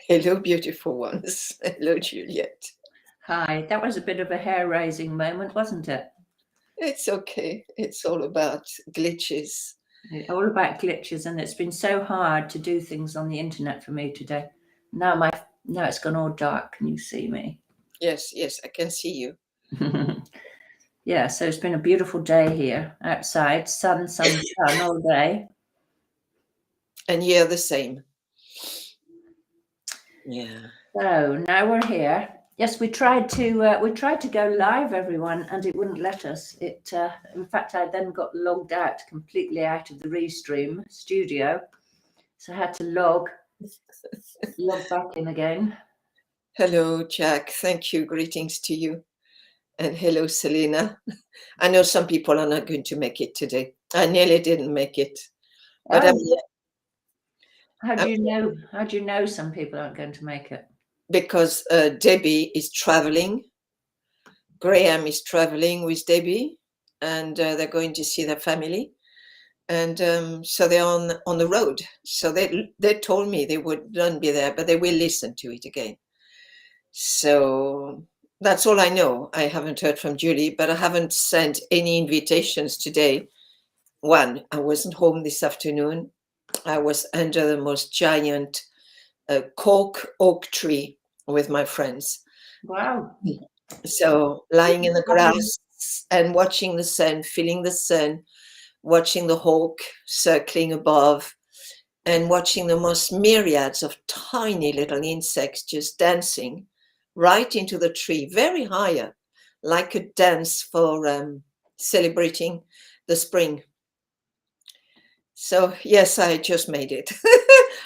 Hello, beautiful ones. Hello, Juliet. Hi, that was a bit of a hair-raising moment, wasn't it? It's okay. It's all about glitches. All about glitches, and it's been so hard to do things on the internet for me today. Now it's gone all dark. Can you see me? Yes, yes, I can see you. Yeah, so it's been a beautiful day here outside, sun, sun, sun all day. And you're the same. Yeah. So now we're here. Yes, we tried to go live, everyone, and it wouldn't let us. In fact, I then got logged out completely out of the Restream studio, so I had to log back in again. Hello, Jack. Thank you. Greetings to you. And hello, Selena. I know some people are not going to make it today. I nearly didn't make it. But I'm here. How do you know? How do you know some people aren't going to make it? Because Debbie is traveling. Graham is traveling with Debbie, and they're going to see their family. And so they're on the road. So they told me they wouldn't be there, but they will listen to it again. So that's all I know. I haven't heard from Julie, but I haven't sent any invitations today. One, I wasn't home this afternoon. I was under the most giant cork oak tree with my friends. Wow. So lying in the grass and watching the sun, feeling the sun, watching the hawk circling above, and watching the most myriads of tiny little insects just dancing right into the tree, very high, like a dance for celebrating the spring. So yes, I just made it.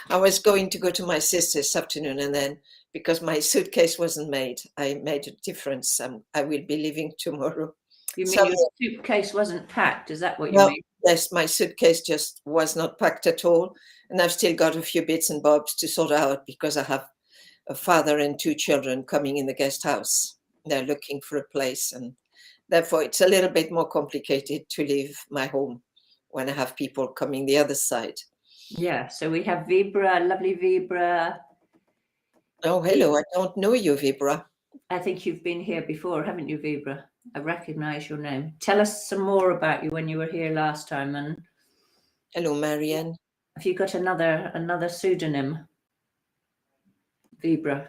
I was going to go to my sister's this afternoon, and then because my suitcase wasn't made, I made a difference. I will be leaving tomorrow. You mean So, your suitcase wasn't packed? Is that what you well, mean? yes, my suitcase just was not packed at all, and I've still got a few bits and bobs to sort out because I have a father and two children coming in the guest house. They're looking for a place, and therefore it's a little bit more complicated to leave my home when I have people coming the other side. Yeah. So we have Vibra, lovely Vibra. Oh, hello. I don't know you, Vibra. I think you've been here before, haven't you, Vibra? I recognise your name. Tell us some more about you when you were here last time, and Hello, Marianne. have you got another pseudonym, Vibra?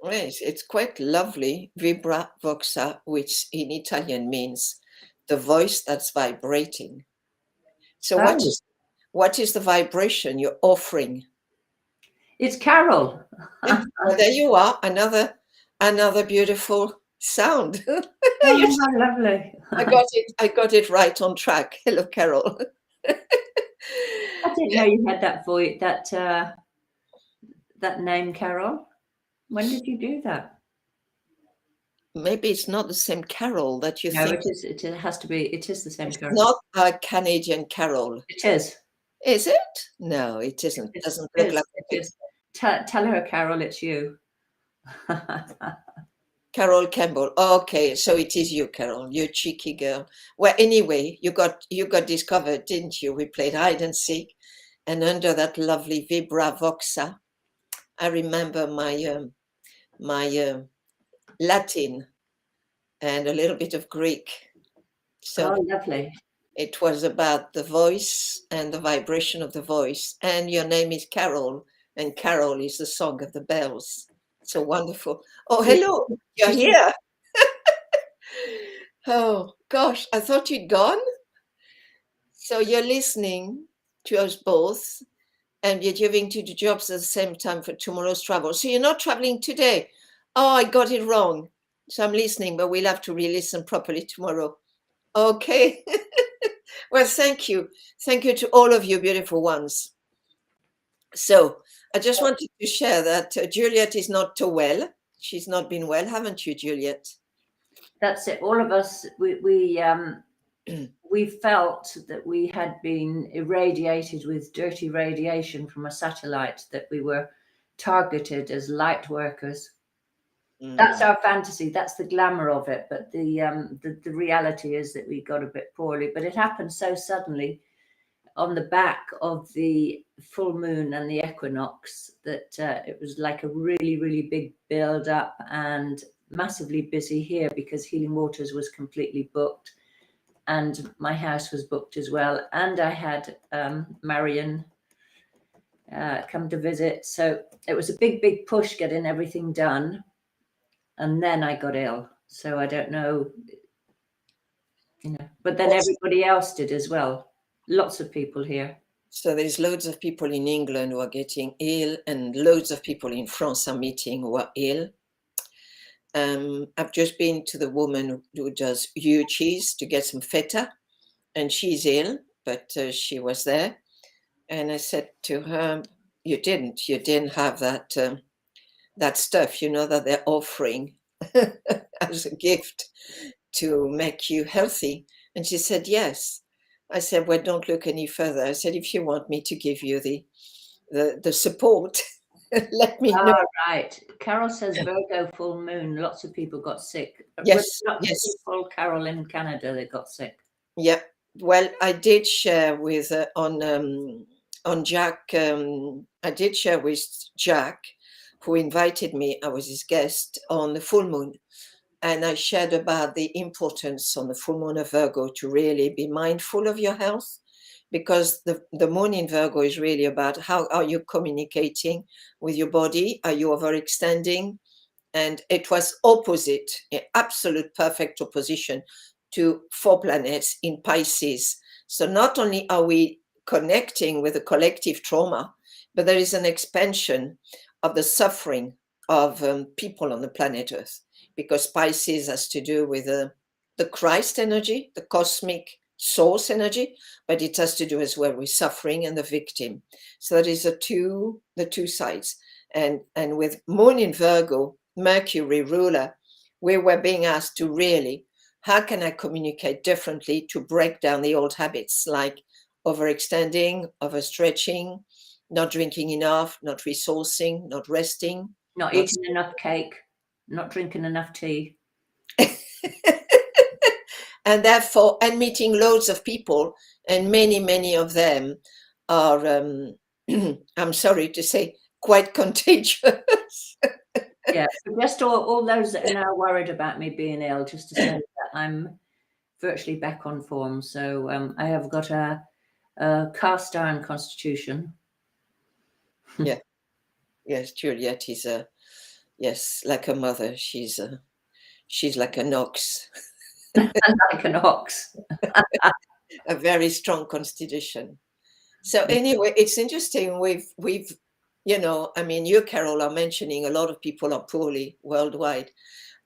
Yes, it's quite lovely. Vibra voxa, which in Italian means the voice that's vibrating. So what is the vibration you're offering? It's Carol. Yeah, well, there you are, another beautiful sound. Oh, how lovely. I got it right on track. Hello, Carol. I didn't know you had that voice, that name, Carol. When did you do that? Maybe it's not the same Carol that you No, think. it is. It has to be. It is the same Carol. Not a Canadian Carol. It is. Is it? No, it isn't. It doesn't look like it. Tell her, Carol, it's you. Carol Campbell. Okay, so it is you, Carol. You cheeky girl. Well, anyway, you got discovered, didn't you? We played hide and seek, and under that lovely Vibra Voxa, I remember my Latin and a little bit of Greek. So lovely. it was about the voice and the vibration of the voice. And your name is Carol, and Carol is the song of the bells. So wonderful. Oh, hello. You're here. Oh, gosh. I thought you'd gone. So you're listening to us both, and you're giving to the jobs at the same time for tomorrow's travel. So you're not traveling today. Oh, I got it wrong. So I'm listening, but we'll have to re-listen properly tomorrow. Okay. Well, thank you. Thank you to all of you beautiful ones. So I just wanted to share that Juliet is not too well. She's not been well, haven't you, Juliet? That's it. All of us, we felt that we had been irradiated with dirty radiation from a satellite, that we were targeted as light workers. That's our fantasy. That's the glamour of it. But the reality is that we got a bit poorly. But it happened so suddenly on the back of the full moon and the equinox that it was like a really, really big build up and massively busy here because Healing Waters was completely booked and my house was booked as well. And I had Marion come to visit. So it was a big, big push getting everything done. And then I got ill. So I don't know, but then everybody else did as well. Lots of people here. So there's loads of people in England who are getting ill, and loads of people in France are meeting who are ill. I've just been to the woman who does cheese to get some feta, and she's ill, but she was there. And I said to her, you didn't have that that stuff, that they're offering as a gift to make you healthy. And she said, yes. I said, well, don't look any further. I said, if you want me to give you the support, let me know. Right. Carol says Virgo full moon. Lots of people got sick. Yes, Lots yes. of people, Carol, in Canada, that got sick. Yeah. Well, I did share with on Jack. I did share with Jack, who invited me. I was his guest on the full moon. And I shared about the importance on the full moon of Virgo to really be mindful of your health, because the moon in Virgo is really about how are you communicating with your body? Are you overextending? And it was opposite, absolute perfect opposition to 4 planets in Pisces. So not only are we connecting with a collective trauma, but there is an expansion of the suffering of people on the planet Earth, because Pisces has to do with the Christ energy, the cosmic source energy, but it has to do as well with suffering and the victim. So that is the two sides. And with Moon in Virgo, Mercury ruler, we were being asked to really, how can I communicate differently to break down the old habits like overextending, overstretching, not drinking enough, not resourcing, not resting, not eating enough cake, not drinking enough tea. And therefore, and meeting loads of people, and many of them are, I'm sorry to say, quite contagious. Yeah, just all those that are now worried about me being ill, just to say that I'm virtually back on form. So I have got a cast iron constitution. Yeah. Yes, Juliet is like a mother. She's like an ox. Like an ox. A very strong constitution. So anyway, it's interesting. We've I mean, you, Carol, are mentioning a lot of people are poorly worldwide.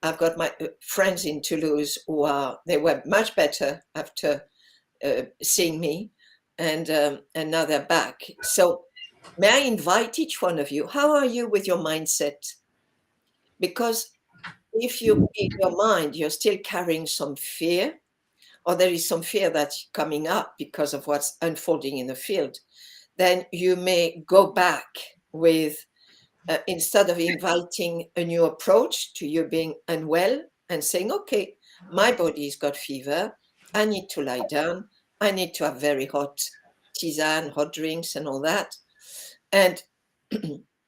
I've got my friends in Toulouse they were much better after seeing me, and now they're back. So may I invite each one of you, how are you with your mindset? Because if you, in your mind, you're still carrying some fear, or there is some fear that's coming up because of what's unfolding in the field, then you may go back with, instead of inviting a new approach to you being unwell and saying, okay, my body's got fever, I need to lie down, I need to have very hot tisane, hot drinks and all that. And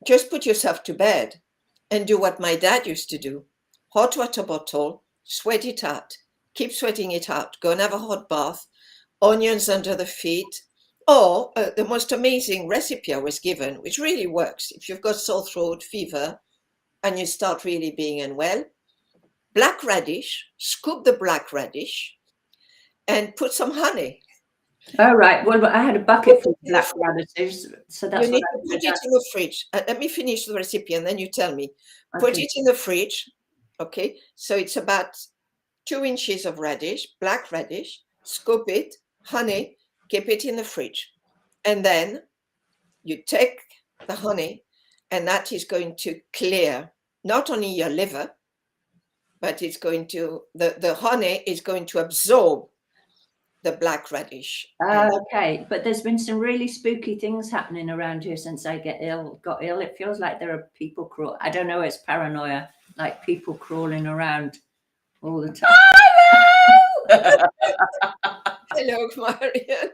just put yourself to bed and do what my dad used to do. Hot water bottle, sweat it out, keep sweating it out, go and have a hot bath, onions under the feet. Or the most amazing recipe I was given, which really works if you've got sore throat, fever, and you start really being unwell, black radish, scoop the black radish and put some honey. Oh, right. Well, I had a bucket full of black radishes, so that's you need to put it in the fridge. Let me finish the recipe and then you tell me. Okay. Put it in the fridge. Okay, so it's about 2 inches of radish, black radish, scoop it, honey, keep it in the fridge. And then you take the honey, and that is going to clear not only your liver, but it's going to, the honey is going to absorb the black radish. Okay, but there's been some really spooky things happening around here since I got ill. It feels like there are people I don't know, it's paranoia, like people crawling around all the time. Hello, Marion.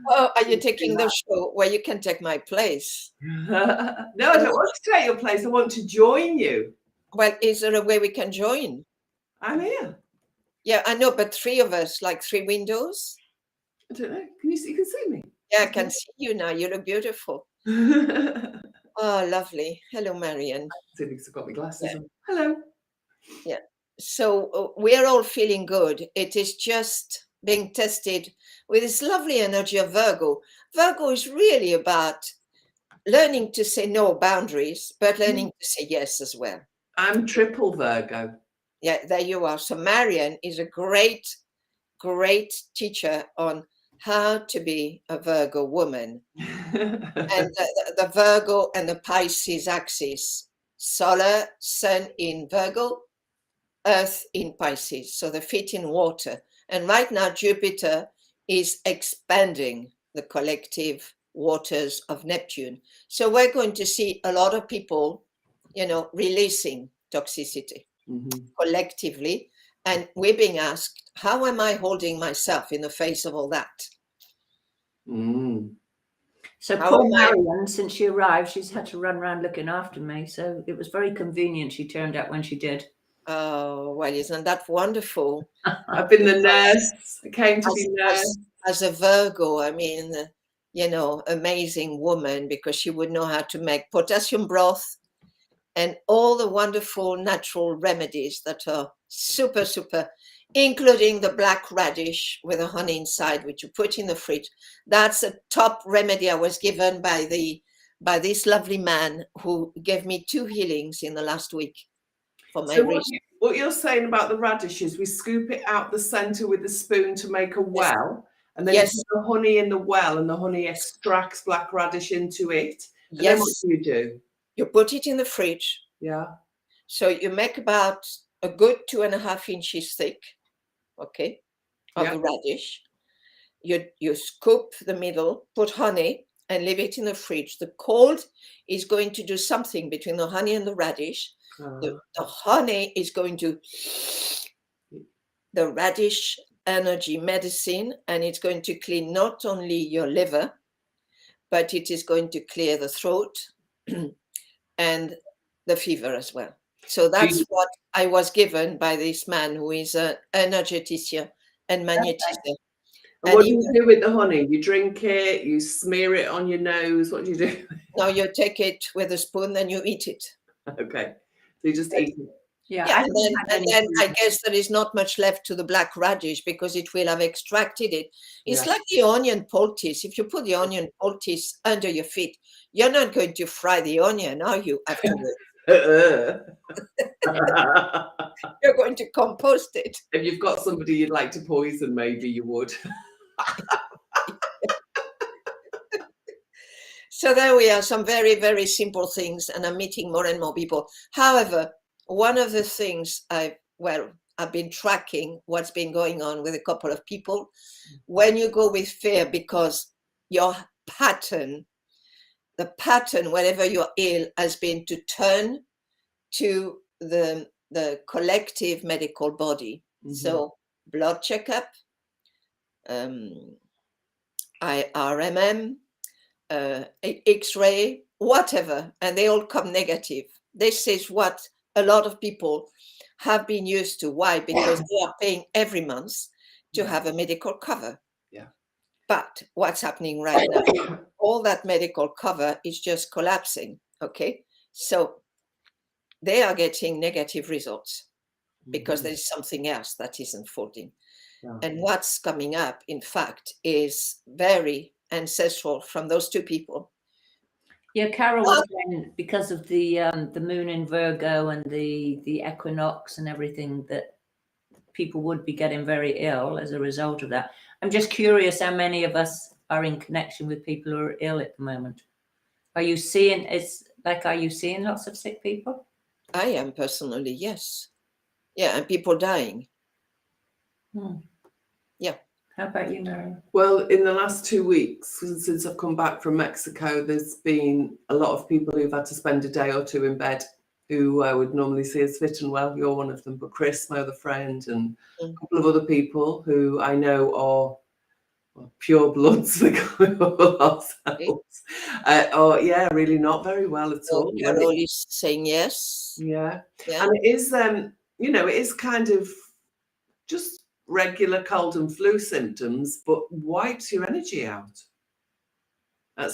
Oh, are you taking the show? Well, you can take my place. No, I don't want to take your place. I want to join you. Well, is there a way we can join? I'm here. Yeah, I know, but three of us, like three windows. I don't know. You can see me? Yeah, I can see you now. You look beautiful. Silly, Oh, lovely. Hello, Marion. because I've got my glasses Yeah. on. Hello. Yeah. So we're all feeling good. It is just being tested with this lovely energy of Virgo. Virgo is really about learning to say no boundaries, but learning to say yes as well. I'm triple Virgo. Yeah, there you are. So Marion is a great teacher on how to be a Virgo woman. And the Virgo and the Pisces axis, solar, sun in Virgo, earth in Pisces. So the feet in water. And right now, Jupiter is expanding the collective waters of Neptune. So we're going to see a lot of people, releasing toxicity collectively. And we're being asked, how am I holding myself in the face of all that? So poor Marion, since she arrived, she's had to run around looking after me. So it was very convenient she turned up when she did. Oh, well, isn't that wonderful? I've been the nurse. I came to be nurse. As a Virgo, I mean, amazing woman, because she would know how to make potassium broth and all the wonderful natural remedies that are super, including the black radish with the honey inside, which you put in the fridge. That's a top remedy I was given by this lovely man who gave me 2 healings in the last week for my what you're saying about the radishes, we scoop it out the center with a spoon to make a well, and then you put the honey in the well, and the honey extracts black radish into it. And then what do? You put it in the fridge. Yeah. So you make about a good 2.5 inches thick, okay, of the radish. You scoop the middle, put honey, and leave it in the fridge. The cold is going to do something between the honey and the radish. The honey is going to the radish energy medicine, and it's going to clean not only your liver, but it is going to clear the throat and the fever as well. So that's what I was given by this man who is an energetician and magnetician. And what do you do with the honey? You drink it, you smear it on your nose. What do you do? No, you take it with a spoon and you eat it. Okay. So you just eat it. Yeah, and then I guess there is not much left to the black radish because it will have extracted it. It's like the onion poultice. If you put the onion poultice under your feet, you're not going to fry the onion, are you, afterwards? You're going to compost it. If you've got somebody you'd like to poison, maybe you would. So there we are, some very, very simple things, and I'm meeting more and more people. However, one of the things I've been tracking what's been going on with a couple of people. When you go with fear, because your pattern, the pattern whenever you're ill, has been to turn to the collective medical body. So blood checkup, IRMM, X-ray, whatever, and they all come negative. This is what a lot of people have been used to. Why? Because they are paying every month to have a medical cover. Yeah. But what's happening right now, all that medical cover is just collapsing. Okay. So they are getting negative results because there is something else that isn't folding. Yeah. And what's coming up, in fact, is very ancestral from those two people. Yeah, Carol was saying because of the moon in Virgo and the equinox and everything, that people would be getting very ill as a result of that. I'm just curious how many of us are in connection with people who are ill at the moment. Are you seeing lots of sick people? I am personally, yes. Yeah, and people dying. Yeah. How about you, Mary? Well, in the last 2 weeks, since I've come back from Mexico, there's been a lot of people who've had to spend a day or two in bed who I would normally see as fit and well. You're one of them, but Chris, my other friend, and a couple of other people who I know are pure bloods we call ourselves. Oh yeah, really not very well at So all. Carol is saying yes. Yeah, Yeah. and it is it is kind of just regular cold and flu symptoms, but wipes your energy out.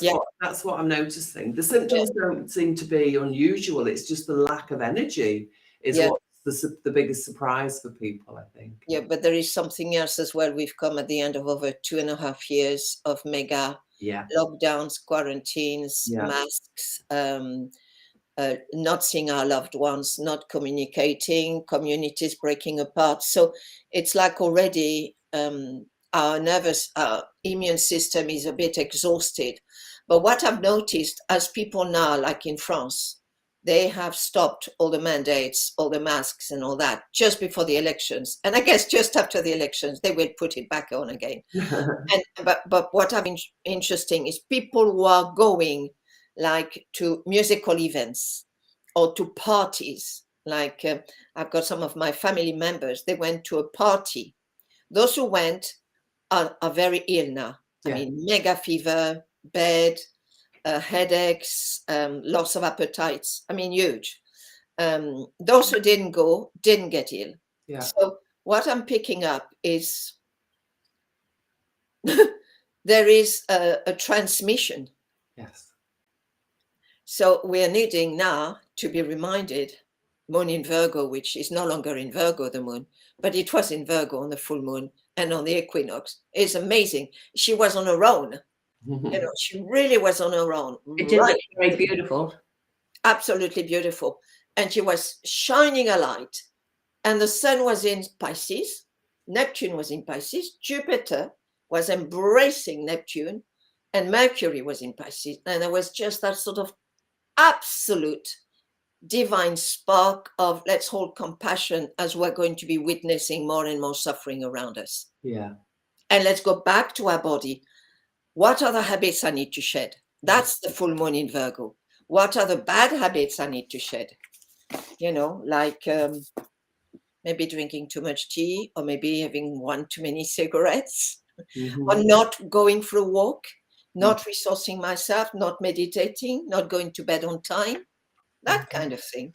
Yeah. That's what I'm noticing. The symptoms don't seem to be unusual. It's just the lack of energy is Yeah. what's the biggest surprise for people, I think. Yeah, but there is something else as well. We've come at the end of over 2.5 years of mega lockdowns, quarantines, masks, not seeing our loved ones, not communicating, communities breaking apart. So it's like already our immune system is a bit exhausted. But what I've noticed as people now, like in France, they have stopped all the mandates, all the masks and all that just before the elections. And I guess just after the elections, they will put it back on again. But what I've been interesting is people who are going like to musical events or to parties. Like I've got some of my family members, they went to a party. Those who went are very ill now. I mean, mega fever, bed, headaches, loss of appetites. I mean, huge. Those who didn't go didn't get ill. Yeah. So what I'm picking up is there is a transmission. Yes. So we're needing now to be reminded, moon in Virgo, which is no longer in Virgo, the moon, but it was in Virgo on the full moon and on the equinox. It's amazing. She was on her own. You know, she really was on her own. It is very beautiful. Absolutely beautiful. And she was shining a light. And the sun was in Pisces. Neptune was in Pisces. Jupiter was embracing Neptune. And Mercury was in Pisces. And there was just that sort of absolute divine spark of let's hold compassion as we're going to be witnessing more and more suffering around us. Yeah. And let's go back to our body. What are the habits I need to shed? That's the full moon in Virgo. What are the bad habits I need to shed? You know, like maybe drinking too much tea, or maybe having one too many cigarettes, or not going for a walk, not resourcing myself, not meditating, not going to bed on time, that kind of thing.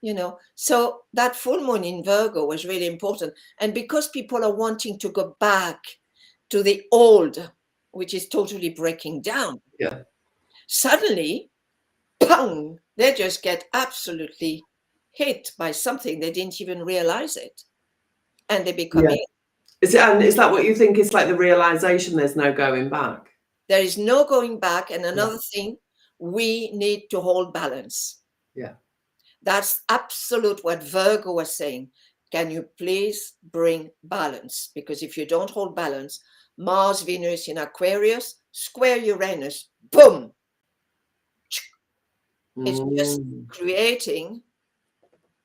You know, so that full moon in Virgo was really important. And because people are wanting to go back to the old, which is totally breaking down. Yeah. Suddenly, pong, they just get absolutely hit by something. They didn't even realize it. And they become ill. Is that what you think? It's like the realization there's no going back. There is no going back. And another thing, we need to hold balance. Yeah. That's absolute what Virgo was saying. Can you please bring balance? Because if you don't hold balance, Mars, Venus in Aquarius, square Uranus, boom. It's just creating,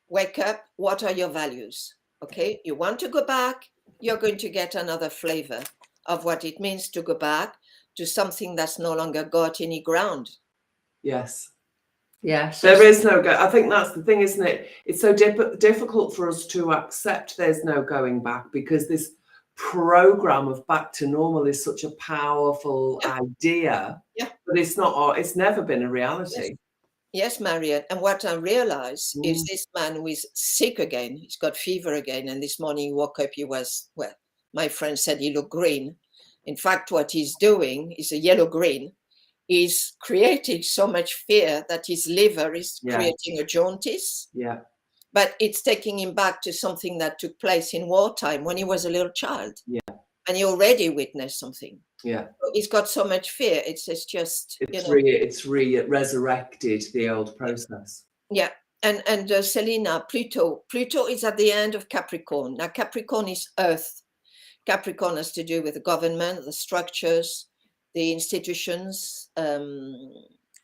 wake up, what are your values? Okay, you want to go back, you're going to get another flavor of what it means to go back to something that's no longer got any ground. Yes. Yes. There is no go. I think that's the thing, isn't it? It's so difficult for us to accept there's no going back, because this program of back to normal is such a powerful idea, but it's never been a reality. Yes, Marianne. And what I realized is this man who is sick again, he's got fever again. And this morning he woke up, he was, well, my friend said he looked green. In fact, what he's doing is a yellow-green. He's created so much fear that his liver is creating a jaundice. Yeah. But it's taking him back to something that took place in wartime when he was a little child. Yeah. And he already witnessed something. Yeah. He's got so much fear. It's just, it's resurrected the old process. Yeah. And Selena, Pluto is at the end of Capricorn. Now, Capricorn is Earth. Capricorn has to do with the government, the structures, the institutions.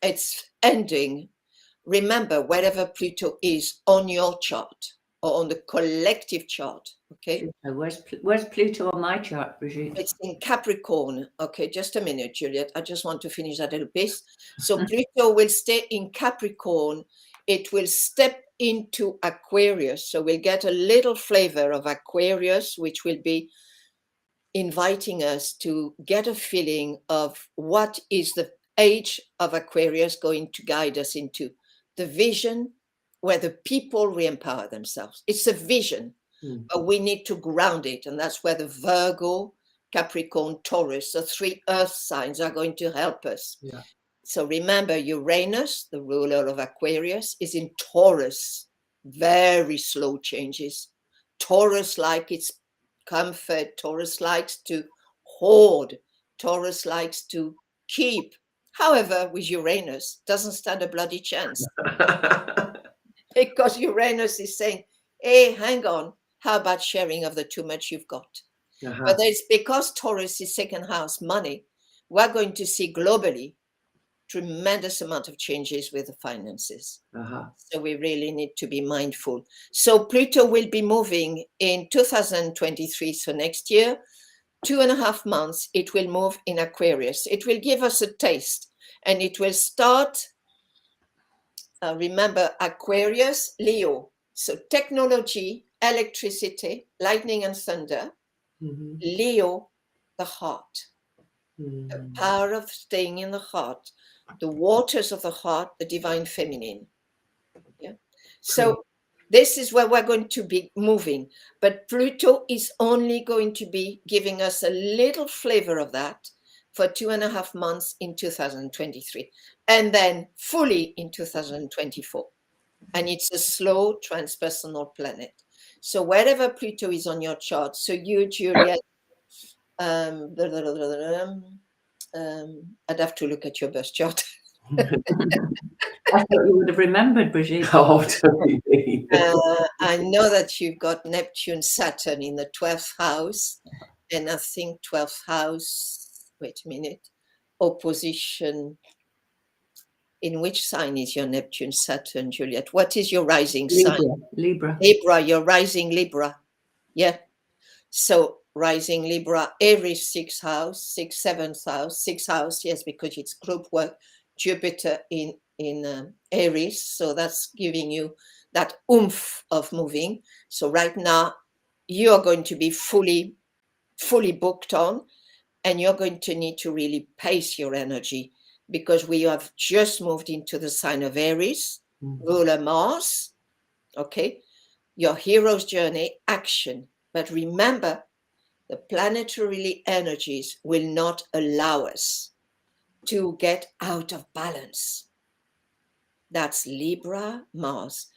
It's ending. Remember, wherever Pluto is on your chart or on the collective chart, okay? Where's Pluto on my chart, Brigitte? It's in Capricorn. Okay, just a minute, Juliet. I just want to finish that little piece. So Pluto will stay in Capricorn. It will step into Aquarius. So we'll get a little flavor of Aquarius, which will be inviting us to get a feeling of what is the age of Aquarius going to guide us into. The vision where the people re-empower themselves. It's a vision, but we need to ground it. And that's where the Virgo, Capricorn, Taurus, the 3 earth signs are going to help us. Yeah. So remember, Uranus, the ruler of Aquarius, is in Taurus. Very slow changes. Taurus like its comfort. Taurus likes to hoard. Taurus likes to keep. However, with Uranus, doesn't stand a bloody chance. Because Uranus is saying, hey, hang on, how about sharing of the too much you've got? But it's because Taurus is second house money, we're going to see globally tremendous amount of changes with the finances. So we really need to be mindful. So Pluto will be moving in 2023, so next year, 2.5 months, it will move in Aquarius. It will give us a taste, and it will start, remember, Aquarius, Leo. So technology, electricity, lightning and thunder. Leo, the heart. The power of staying in the heart, the waters of the heart, the divine feminine. Yeah. So this is where we're going to be moving. But Pluto is only going to be giving us a little flavor of that for 2.5 months in 2023, and then fully in 2024. And it's a slow transpersonal planet. So wherever Pluto is on your chart, so you, Juliet, I'd have to look at your birth chart. I thought you would have remembered, Brigitte. Oh, totally. I know that you've got Neptune, Saturn in the 12th house, and I think 12th house, wait a minute, opposition. In which sign is your Neptune, Saturn, Juliet? What is your rising sign? Libra. Libra, your rising Libra. Yeah. So rising Libra, Aries 6th house, 6th, 7th house, 6th house, yes, because it's group work. Jupiter in Aries, so that's giving you that oomph of moving. So right now, you are going to be fully booked on, and you're going to need to really pace your energy, because we have just moved into the sign of Aries, ruler Mars. Okay, your hero's journey, action. But remember, the planetary energies will not allow us to get out of balance. That's Libra, Mars,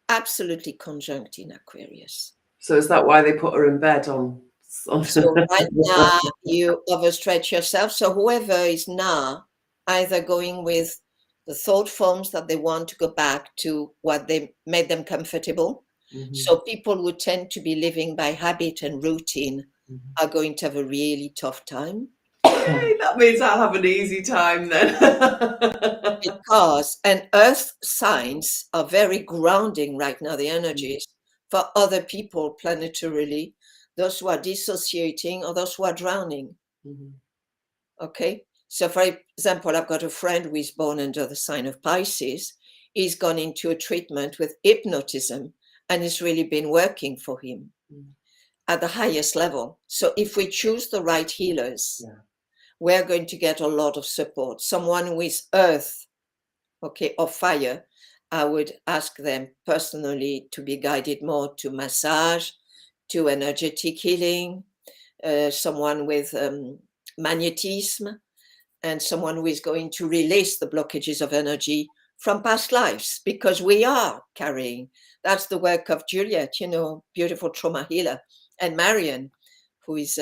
absolutely conjunct in Aquarius. So is that why they put her in bed on? So right now you overstretch yourself. So whoever is now either going with the thought forms that they want to go back to what they made them comfortable. So people who tend to be living by habit and routine are going to have a really tough time. Hey, that means I'll have an easy time then. Because, and earth signs are very grounding right now, the energies for other people planetarily, those who are dissociating or those who are drowning. Okay. So for example, I've got a friend who is born under the sign of Pisces. He's gone into a treatment with hypnotism, and it's really been working for him at the highest level. So if we choose the right healers, we're going to get a lot of support. Someone with earth, okay, or fire, I would ask them personally to be guided more to massage, to energetic healing, someone with magnetism, and someone who is going to release the blockages of energy from past lives, because we are carrying. That's the work of Juliet, beautiful trauma healer, and Marion, who is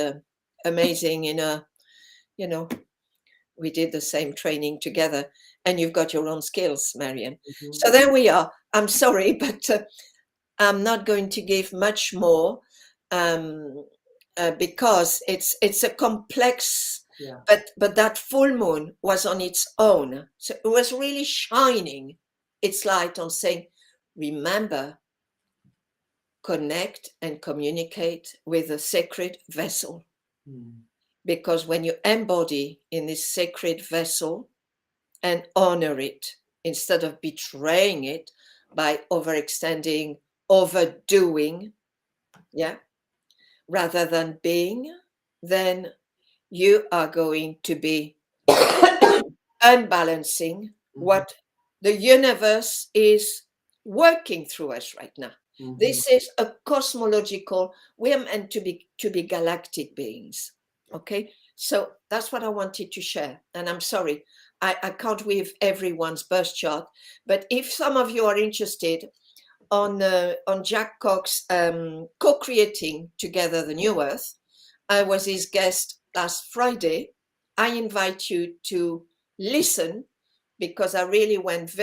amazing in a, we did the same training together, and you've got your own skills, Marion. So there we are. I'm sorry, but I'm not going to give much more because it's a complex, but that full moon was on its own. So it was really shining its light on saying, remember, connect and communicate with a sacred vessel. Because when you embody in this sacred vessel and honor it, instead of betraying it by overextending, overdoing, rather than being, then you are going to be unbalancing what the universe is working through us right now. This is a cosmological, we are meant to be galactic beings. Okay, so that's what I wanted to share. And I'm sorry, I can't weave everyone's birth chart, but if some of you are interested on Jack Cox co-creating together the New Earth, I was his guest last Friday. I invite you to listen, because I really went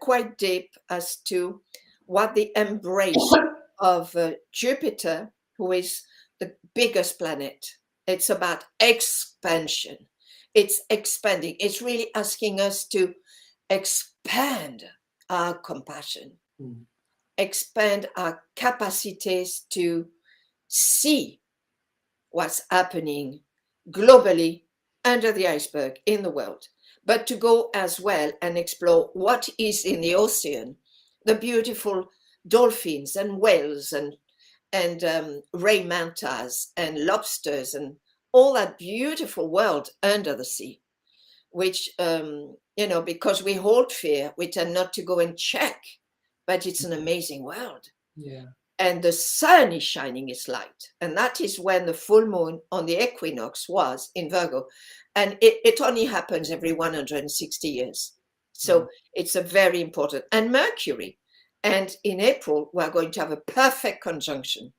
quite deep as to what the embrace of Jupiter, who is the biggest planet. It's about expansion. It's expanding. It's really asking us to expand our compassion, expand our capacities to see what's happening globally under the iceberg in the world, but to go as well and explore what is in the ocean, the beautiful dolphins and whales and ray mantas and lobsters and all that beautiful world under the sea, which, because we hold fear, we tend not to go and check, but it's an amazing world. Yeah. And the sun is shining its light. And that is when the full moon on the equinox was in Virgo. And it only happens every 160 years. So it's a very important. And Mercury. And in April, we're going to have a perfect conjunction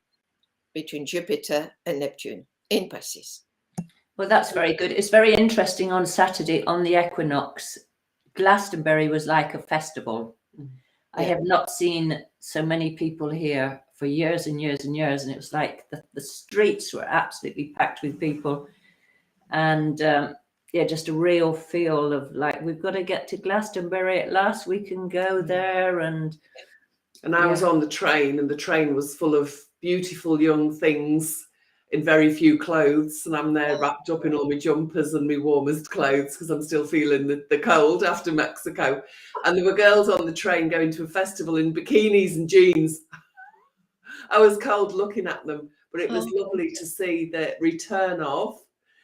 between Jupiter and Neptune in Pisces. Well, that's very good. It's very interesting. On Saturday, on the equinox, Glastonbury was like a festival. I have not seen so many people here for years and years and years. And it was like the streets were absolutely packed with people. And just a real feel of like, we've got to get to Glastonbury at last. We can go there. And I was on the train, and the train was full of beautiful young things in very few clothes, and I'm there wrapped up in all my jumpers and my warmest clothes because I'm still feeling the cold after Mexico. And there were girls on the train going to a festival in bikinis and jeans. I was cold looking at them, but it was lovely to see the return of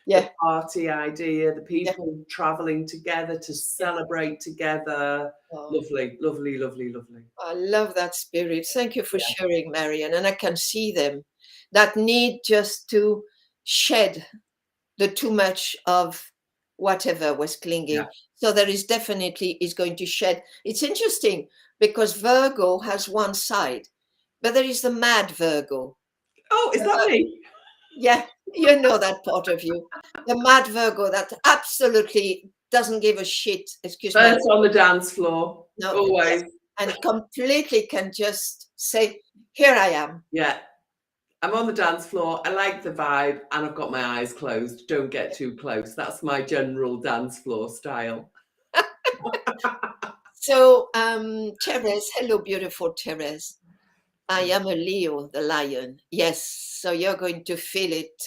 the party idea, the people traveling together to celebrate together. Lovely, lovely, lovely, lovely. I love that spirit. Thank you for sharing, Marion. And I can see them, that need just to shed the too much of whatever was clinging. So there is definitely is going to shed. It's interesting because Virgo has one side, but there is the mad Virgo. Oh, is that me? Yeah, you know that part of you. The mad Virgo that absolutely doesn't give a shit. Excuse me. First on the dance floor. No, always. And completely can just say, here I am. Yeah. I'm on the dance floor. I like the vibe, and I've got my eyes closed. Don't get too close. That's my general dance floor style. So, Therese, hello, beautiful Therese. I am a Leo, the lion. Yes, so you're going to feel it,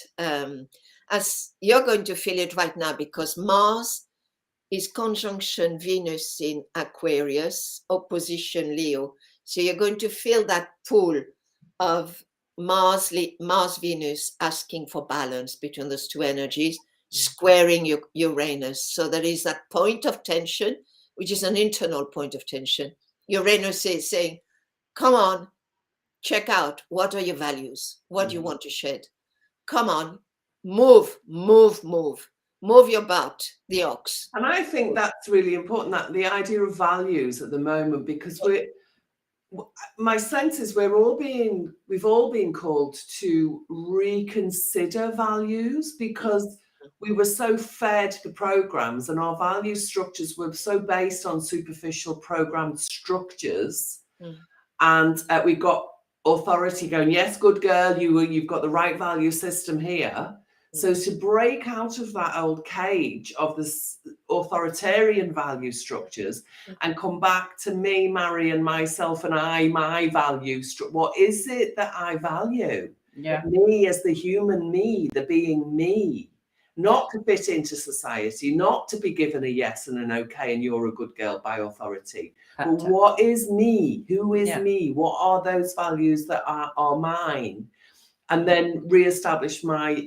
as you're going to feel it right now, because Mars is conjunction Venus in Aquarius, opposition Leo. So you're going to feel that pull of Mars, Venus asking for balance between those two energies, squaring Uranus. So there is that point of tension, which is an internal point of tension. Uranus is saying, come on, check out, what are your values? What do you want to shed? Come on, move your butt, the ox. And I think that's really important, that the idea of values at the moment, because my sense is we've all been called to reconsider values, because we were so fed the programs, and our value structures were so based on superficial programmed structures. And we got authority going, yes, good girl, you've got the right value system here. So to break out of that old cage of this authoritarian value structures and come back to me, Marion, myself and I, my value structure. What is it that I value? Me as the human me, the being me, not to fit into society, not to be given a yes and an okay and you're a good girl by authority. But what is me? Who is me? What are those values that are mine? and then re-establish my,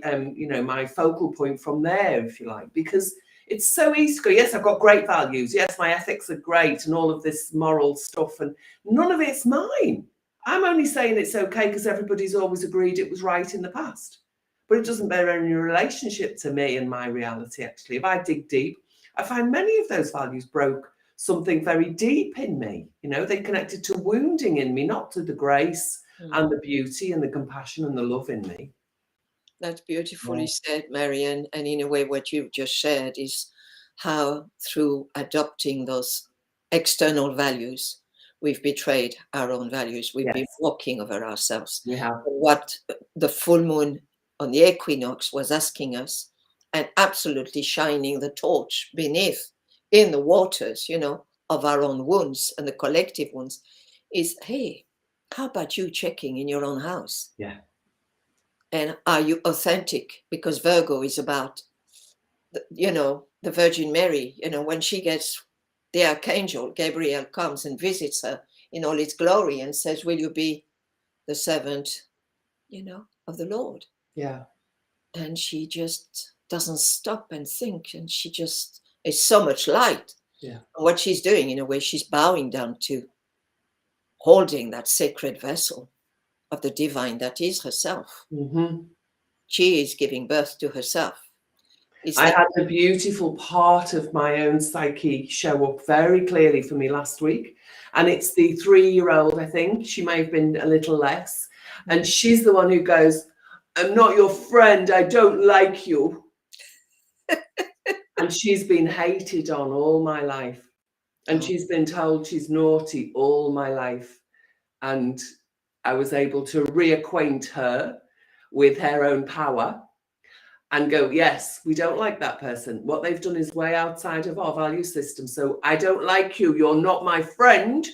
my focal point from there, if you like, because it's so easy to go, yes, I've got great values. Yes, my ethics are great and all of this moral stuff, and none of it's mine. I'm only saying it's okay because everybody's always agreed it was right in the past. But it doesn't bear any relationship to me and my reality, actually. If I dig deep, I find many of those values broke something very deep in me. They connected to wounding in me, not to the grace and the beauty and the compassion and the love in me. That's beautifully said, Marianne. And in a way, what you've just shared is how through adopting those external values, we've betrayed our own values. We've been walking over ourselves. We have. What the full moon on the equinox was asking us, and absolutely shining the torch beneath in the waters, of our own wounds and the collective wounds, is, hey, how about you checking in your own house? Yeah. And are you authentic? Because Virgo is about, the Virgin Mary, when she gets the archangel, Gabriel comes and visits her in all its glory and says, will you be the servant, of the Lord? Yeah. And she just doesn't stop and think. And she just is so much light. Yeah. And what she's doing, in a way, she's bowing down to holding that sacred vessel of the divine that is herself. Mm-hmm. She is giving birth to herself. I had a beautiful part of my own psyche show up very clearly for me last week. And it's the 3-year-old, I think. She may have been a little less. And she's the one who goes, I'm not your friend. I don't like you. And she's been hated on all my life. And she's been told she's naughty all my life. And I was able to reacquaint her with her own power and go, yes, we don't like that person. What they've done is way outside of our value system. So I don't like you. You're not my friend.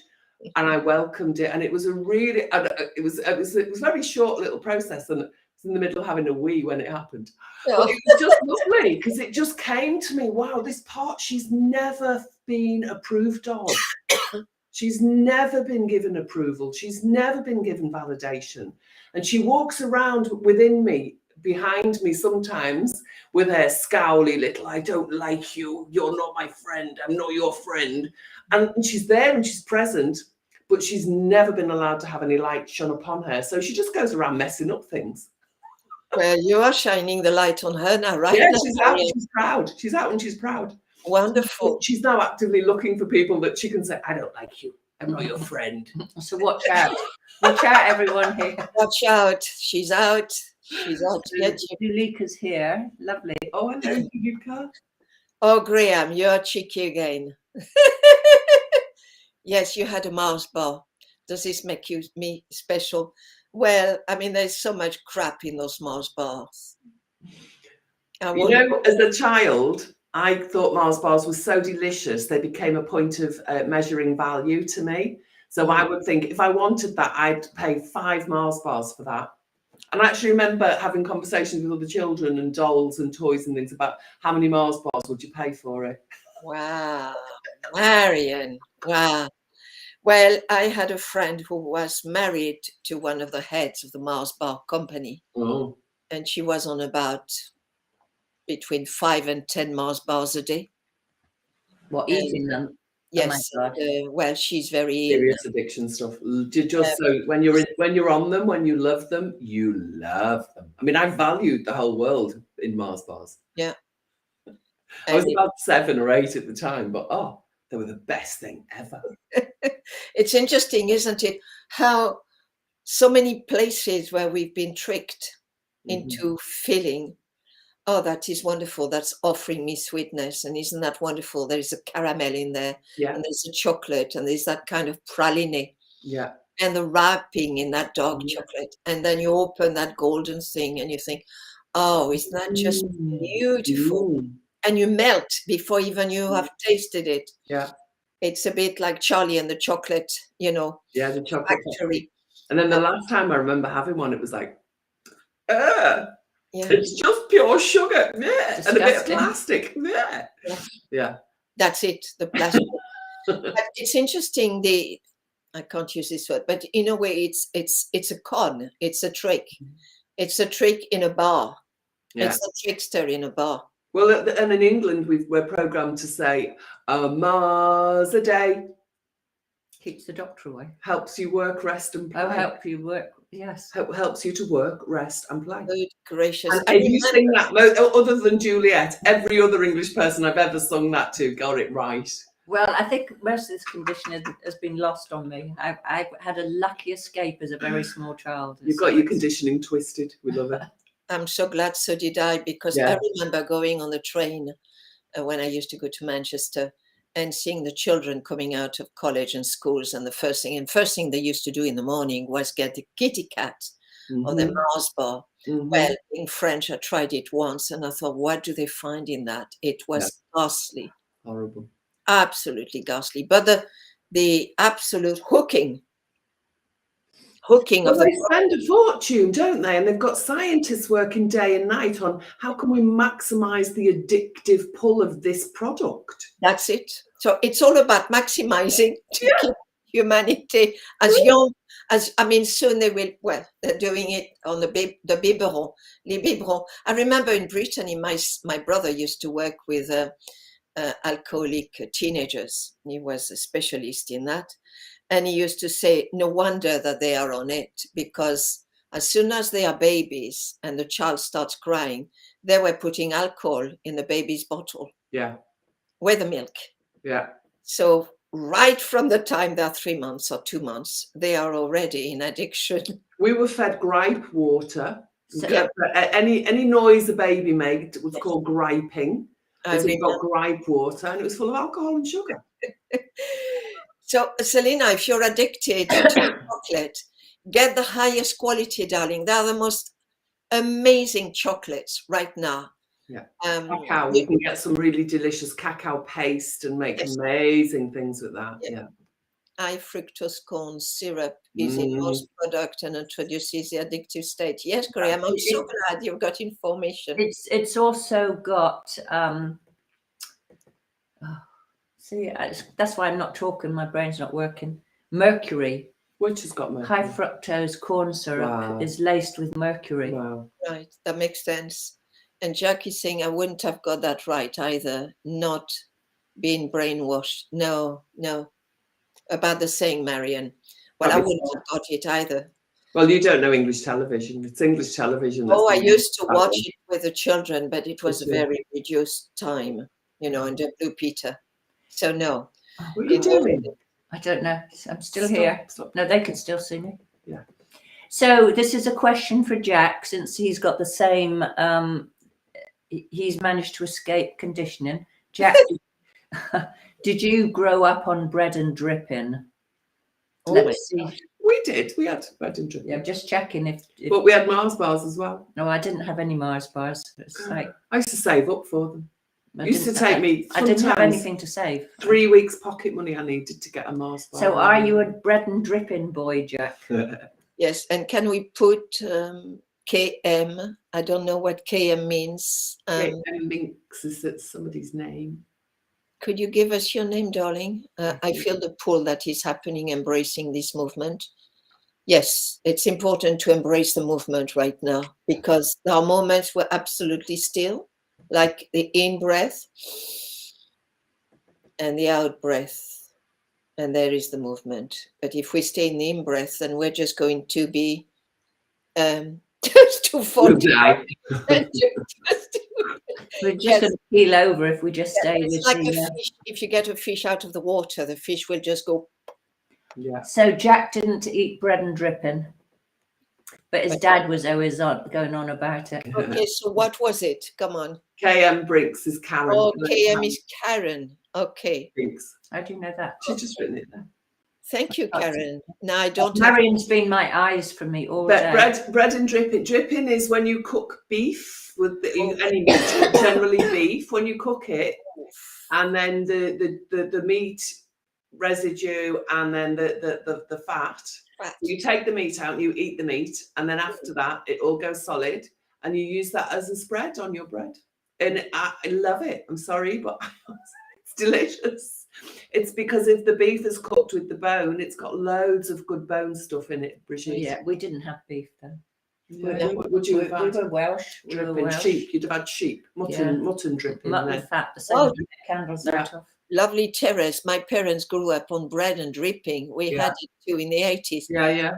And I welcomed it. And it was it was a very short little process. And I was in the middle of having a wee when it happened. But it was just lovely because it just came to me, wow, this part she's never been approved of. She's never been given approval. She's never been given validation. And she walks around within me, behind me sometimes with her scowly little, I don't like you. You're not my friend. I'm not your friend. And she's there and she's present, but she's never been allowed to have any light shone upon her. So she just goes around messing up things. Well, you are shining the light on her now, right? Yeah, now. she's out and she's proud. She's out and she's proud. Wonderful. She's now actively looking for people that she can say, I don't like you. I'm not your friend. So watch out. Watch out, everyone here. Watch out. She's out. She's out to get you. Julika's here. Lovely. Oh, I know you can't. Oh, Graham, you're cheeky again. Yes, you had a Mars bar. Does this make me special? Well, I mean, there's so much crap in those Mars bars. As a child, I thought Mars bars were so delicious, they became a point of measuring value to me. So I would think if I wanted that, I'd pay 5 Mars bars for that. And I actually remember having conversations with other children and dolls and toys and things about how many Mars bars would you pay for it? Wow, Marianne, wow. Well, I had a friend who was married to one of the heads of the Mars bar company. Oh. And she was on about between 5 and 10 Mars bars a day. What, eating them? Yes. Oh my God. Well, she's very serious addiction stuff. Just so when you're on them, when you love them, you love them. I mean, I valued the whole world in Mars bars. Yeah. I was about 7 or 8 at the time, but they were the best thing ever. It's interesting, isn't it? How so many places where we've been tricked into feeling, oh, that is wonderful. That's offering me sweetness. And isn't that wonderful? There is a caramel in there. Yeah. And there's a chocolate. And there's that kind of praline. Yeah. And the wrapping in that dark chocolate. And then you open that golden thing and you think, oh, isn't that just beautiful? And you melt before even you have tasted it. Yeah. It's a bit like Charlie and the chocolate, Yeah, the chocolate factory. And then the last time I remember having one, it was like, Yeah. It's just pure sugar. Yeah. And a bit of Disgusting. plastic. Yeah. Yeah. That's it, the plastic. But it's interesting, I can't use this word, but in a way it's a con, it's a trick. It's a trick in a bar. Yeah. It's a trickster in a bar. Well, and in England, we're programmed to say, a Mars a day Keeps the doctor away. helps you work, rest, and play. Oh, help you work. Yes. Helps you to work, rest, and play. Good gracious. And I if you remember- sing that, other than Juliet, every other English person I've ever sung that to got it right. Well, I think most of this condition has been lost on me. I've had a lucky escape as a very small child. You've got your conditioning twisted. We love it. I'm so glad, so did I, because Yeah. I remember going on the train when I used to go to Manchester and seeing the children coming out of college and schools, and the first thing they used to do in the morning was get the kitty cat or the Mars bar. Mhm. Well, in French, I tried it once, and I thought, what do they find in that? It was ghastly, Horrible. absolutely ghastly. But the absolute hooking Well, of they the spend a fortune, don't they? And they've got scientists working day and night on how can we maximize the addictive pull of this product. That's it. So it's all about maximizing to keep humanity as young as, I mean, soon they will, well, they're doing it on the biberon, les biberons. I remember in Brittany, my brother used to work with alcoholic teenagers. He was a specialist in that. And he used to say, no wonder that they are on it, because as soon as they are babies and the child starts crying, they were putting alcohol in the baby's bottle Yeah. with the milk. Yeah. So right from the time they're 3 months or 2 months, they are already in addiction. We were fed gripe water. So- Yeah. Any noise a baby made was called griping. I So we got remember. gripe water, and it was full of alcohol and sugar. So, Selena, if you're addicted to chocolate, get the highest quality, darling. They're the most amazing chocolates right now. Yeah. Cacao. You can get some really delicious cacao paste and make Yes. amazing things with that. Yeah. Yeah. High fructose corn syrup is in most product and introduces the addictive state. Yes, Graham, I'm so glad you've got information. It's also got that's why I'm not talking. My brain's not working. Mercury. Which has got High mercury. fructose corn syrup Wow. is laced with mercury. Wow. Right, that makes sense. And Jack is saying I wouldn't have got that right either, not being brainwashed. No. About the saying, Marion. Well, I wouldn't have got it either. Well, you don't know English television. It's English television. Oh, I that's used to bad. watch it with the children, but it was a Me too. very reduced time, and the Blue Peter. So no. What are you doing? I don't know. I'm still Stop, here. stop. No, they can still see me. Yeah. So this is a question for Jack, since he's got the same. He's managed to escape conditioning. Jack, did you grow up on bread and dripping? Let's see. We did. We had bread and drink. Yeah, just checking if But we had Mars bars as well. no, I didn't have any Mars bars. It's like I used to save up for them. I It used to didn't take have- me I didn't have sometimes anything to save. 3 weeks pocket money I needed to get a Mars bar. So are you a bread and dripping boy, Jack? Yes, and can we put KM? I don't know what KM means. Minx, is that somebody's name? Could you give us your name, darling? I feel the pull that is happening, embracing this movement. Yes, it's important to embrace the movement right now, because there are moments we're absolutely still, like the in-breath and the out-breath, and there is the movement. But if we stay in the in-breath, then we're just going to be just to fall We'll die. We're just Yes. going to keel over if we just stay It's with like a the. fish. If you get a fish out of the water, the fish will just go. Yeah. So Jack didn't eat bread and dripping, but his dad was always going on about it. Okay, so what was it? Come on. KM Brinks is Karen. Oh, KM is Karen. Okay. Brinks. How do you know that? She's just written it there. Thank you, Karen. No, I don't have. Marion's been my eyes for me all But day. bread and dripping. Dripping is when you cook beef with any meat, generally beef. When you cook it, and then the meat residue, and then the fat. Fat. You take the meat out, and you eat the meat, and then after that, it all goes solid, and you use that as a spread on your bread. And I love it. I'm sorry, but it's delicious. It's because if the beef is cooked with the bone, it's got loads of good bone stuff in it, Brigitte. Yeah, we didn't have beef then. Yeah. What would you have We had? were Welsh. We were Dripping Welsh. sheep. You'd have had sheep, mutton dripping. Mutton then. fat, the same Oh, as the candles out of. Lovely terrace. My parents grew up on bread and dripping. We had it too in the 80s. Yeah.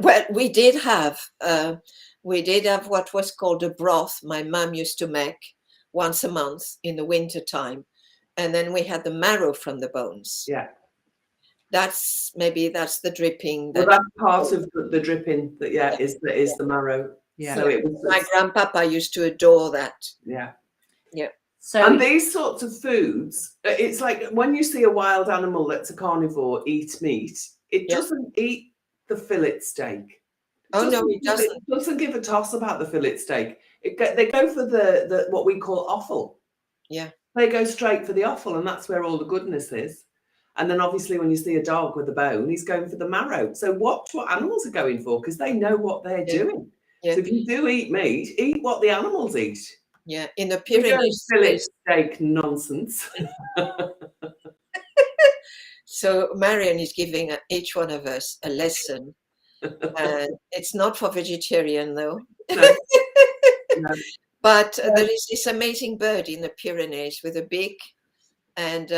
Well, we did have what was called a broth my mum used to make once a month in the winter time. And then we had the marrow from the bones. Yeah. That's the dripping. Well, that's part of the dripping that is the marrow. Yeah. So it was My grandpapa used to adore that. Yeah. So And these sorts of foods, it's like when you see a wild animal that's a carnivore eat meat, it doesn't eat the fillet steak. Oh no, it doesn't. It doesn't give a toss about the fillet steak. They go for the what we call offal. Yeah. They go straight for the offal, and that's where all the goodness is. And then obviously when you see a dog with a bone, he's going for the marrow. So watch what animals are going for, because they know what they're doing. Yeah. So if you do eat meat, eat what the animals eat. Yeah, in the You don't Pyrenees. fillet steak nonsense. So Marion is giving each one of us a lesson. And it's not for vegetarian though. No. No. But there is this amazing bird in the Pyrenees with a beak, and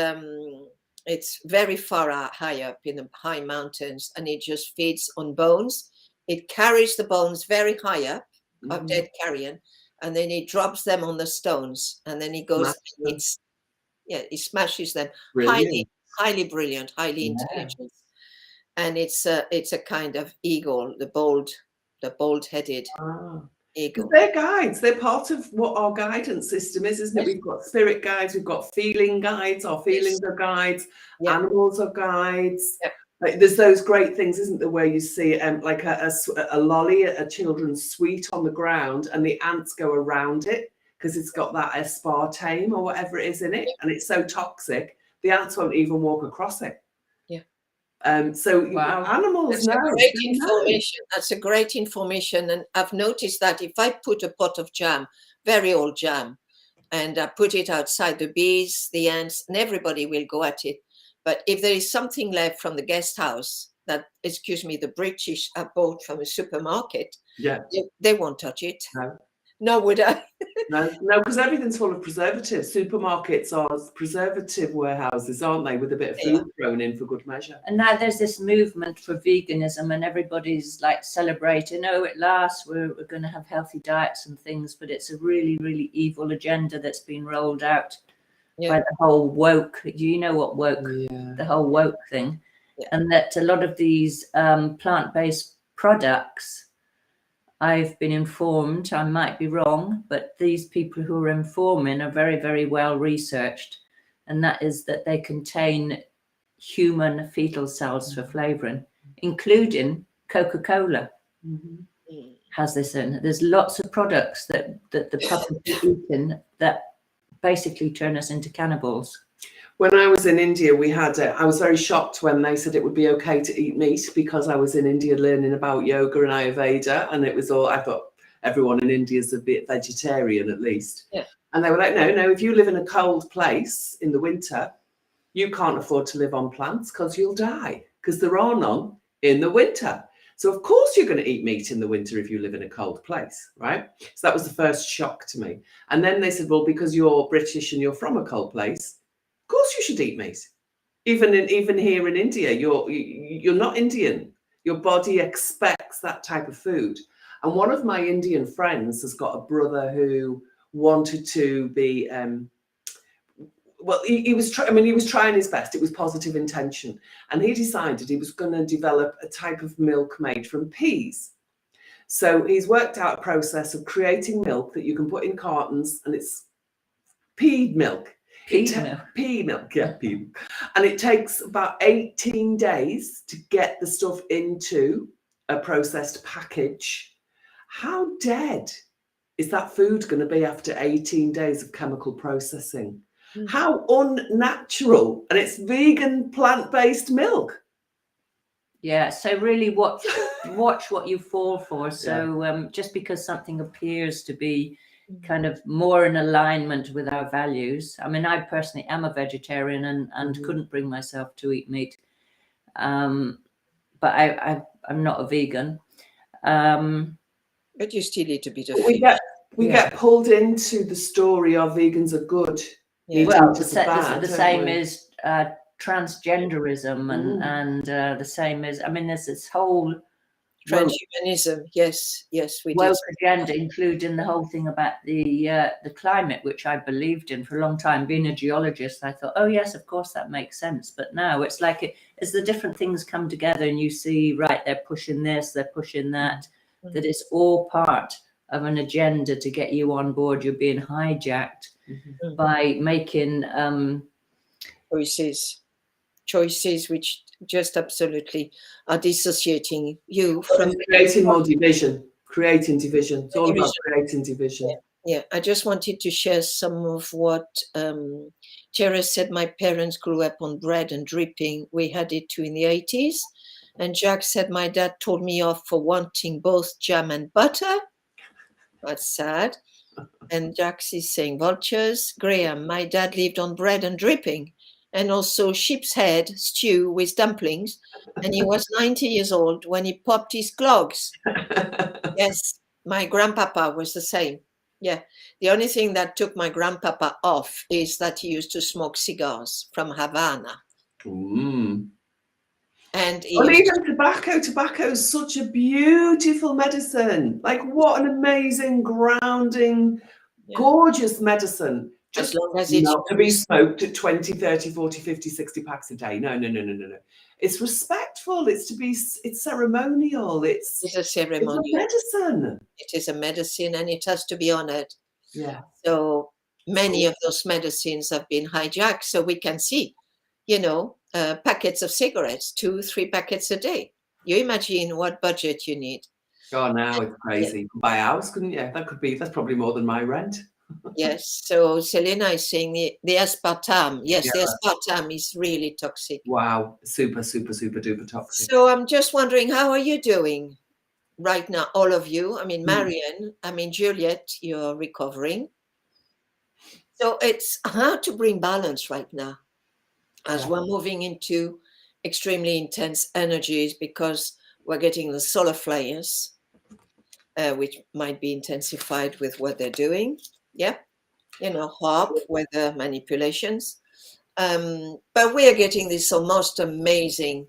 it's very far high up in the high mountains, and it just feeds on bones. It carries the bones very high up of dead carrion, and then he drops them on the stones, and then he goes and eats. Yeah, he smashes them. Brilliant. Highly brilliant, highly intelligent, and it's a kind of eagle, the bold-headed eagle. They're guides. They're part of what our guidance system is, isn't it? We've got spirit guides, we've got feeling guides. Our feelings are guides. Animals are guides. Like, there's those great things, isn't there, where you see like a lolly, a children's sweet on the ground, and the ants go around it because it's got that aspartame or whatever it is in it, and it's so toxic, the ants won't even walk across it. So animals know. Great information. That's a great information, and I've noticed that if I put a pot of jam, very old jam, and I put it outside, the bees, the ants, and everybody will go at it. But if there is something left from the guest house that, the British are bought from a supermarket, they won't touch it. No, would I? No, because everything's full of preservatives. Supermarkets are preservative warehouses, aren't they, with a bit of food thrown in for good measure. And now there's this movement for veganism, and everybody's like celebrating, at last we're going to have healthy diets and things, but it's a really, really evil agenda that's been rolled out by the whole woke. Do you know what woke? The whole woke thing. And that a lot of these plant-based products, I've been informed, I might be wrong, but these people who are informing are very, very well researched. And that is that they contain human fetal cells for flavoring, including Coca-Cola has this in. There's lots of products that the public is eating that basically turn us into cannibals. When I was in India, I was very shocked when they said it would be okay to eat meat, because I was in India learning about yoga and Ayurveda, and it was all, I thought everyone in India is a bit vegetarian at least. And they were like, no, if you live in a cold place in the winter, you can't afford to live on plants because you'll die, because there are none in the winter. So of course you're going to eat meat in the winter if you live in a cold place, right? So that was the first shock to me. And then they said, well, because you're British and you're from a cold place, of course you should eat meat. Even here in India, you're not Indian. Your body expects that type of food. And one of my Indian friends has got a brother who wanted to be, he was trying his best. It was positive intention. And he decided he was going to develop a type of milk made from peas. So he's worked out a process of creating milk that you can put in cartons, and it's pea milk. Pea milk. And it takes about 18 days to get the stuff into a processed package. How dead is that food going to be after 18 days of chemical processing? How unnatural. And it's vegan, plant-based milk. Yeah, so really watch what you fall for. So just because something appears to be kind of more in alignment with our values. I mean, I personally am a vegetarian and couldn't bring myself to eat meat. But I'm not a vegan. But you still eat a bit of We fish. get pulled into the story of vegans are good. Yeah. Meat Well, eaters are bad, the don't same we? is transgenderism and the same as, I mean, there's this whole Transhumanism, yes, we did. woke agenda, including the whole thing about the climate, which I believed in for a long time. Being a geologist, I thought, oh yes, of course that makes sense. But now it's like as the different things come together, and you see, right, they're pushing this, they're pushing that, that it's all part of an agenda to get you on board. You're being hijacked by making choices which just absolutely are dissociating you from creating more division, creating division. It's all about creating division. Yeah, I just wanted to share some of what Tara said. My parents grew up on bread and dripping. We had it too in the 80s. And Jack said, my dad told me off for wanting both jam and butter. That's sad. And Jack is saying vultures. Graham, my dad lived on bread and dripping and also sheep's head stew with dumplings. And he was 90 years old when he popped his clogs. Yes, my grandpapa was the same. Yeah, the only thing that took my grandpapa off is that he used to smoke cigars from Havana. And even tobacco is such a beautiful medicine. Like, what an amazing, grounding, gorgeous medicine. Just as long as it's not to be smoked at 20, 30, 40, 50, 60 packs a day. No. It's respectful. It's ceremonial. It's a ceremonial. It's a medicine. It is a medicine, and it has to be honored. Yeah. So many of those medicines have been hijacked. So we can see, packets of cigarettes, 2-3 packets a day. You imagine what budget you need. Oh, now it's crazy. You could buy a house, couldn't you? That's probably more than my rent. Yes. So Selena is saying the aspartame. Yes, the aspartame is really toxic. Wow. Super, super, super duper toxic. So I'm just wondering, how are you doing right now, all of you? I mean, Marion, Juliet, you're recovering. So it's hard to bring balance right now as we're moving into extremely intense energies because we're getting the solar flares, which might be intensified with what they're doing. Yeah. HAARP, weather manipulations. But we are getting this almost amazing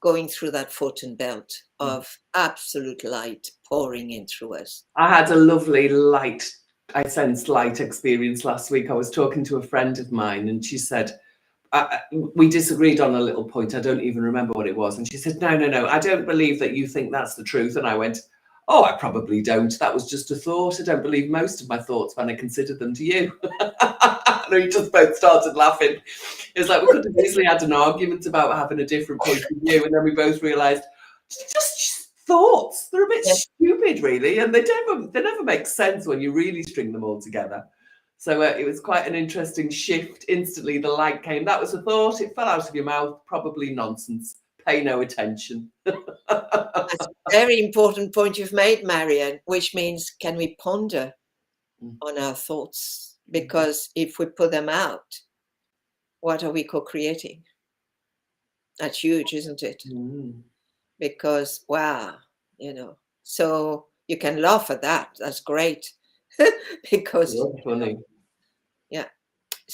going through that photon belt of absolute light pouring in through us. I had a lovely I sensed light experience last week. I was talking to a friend of mine and she said, we disagreed on a little point. I don't even remember what it was. And she said, no, I don't believe that you think that's the truth. And I went, oh, I probably don't. That was just a thought. I don't believe most of my thoughts when I considered them to you. And we just both started laughing. It was like we could have easily had an argument about having a different point of view. And then we both realised just thoughts. They're a bit stupid, really. And they never make sense when you really string them all together. So it was quite an interesting shift. Instantly, the light came. That was a thought. It fell out of your mouth. Probably nonsense. Pay no attention. That's a very important point you've made, Marianne, which means can we ponder on our thoughts? Because if we put them out, what are we co-creating? That's huge, isn't it? Because, wow, so you can laugh at that. That's great. Because funny. Yeah.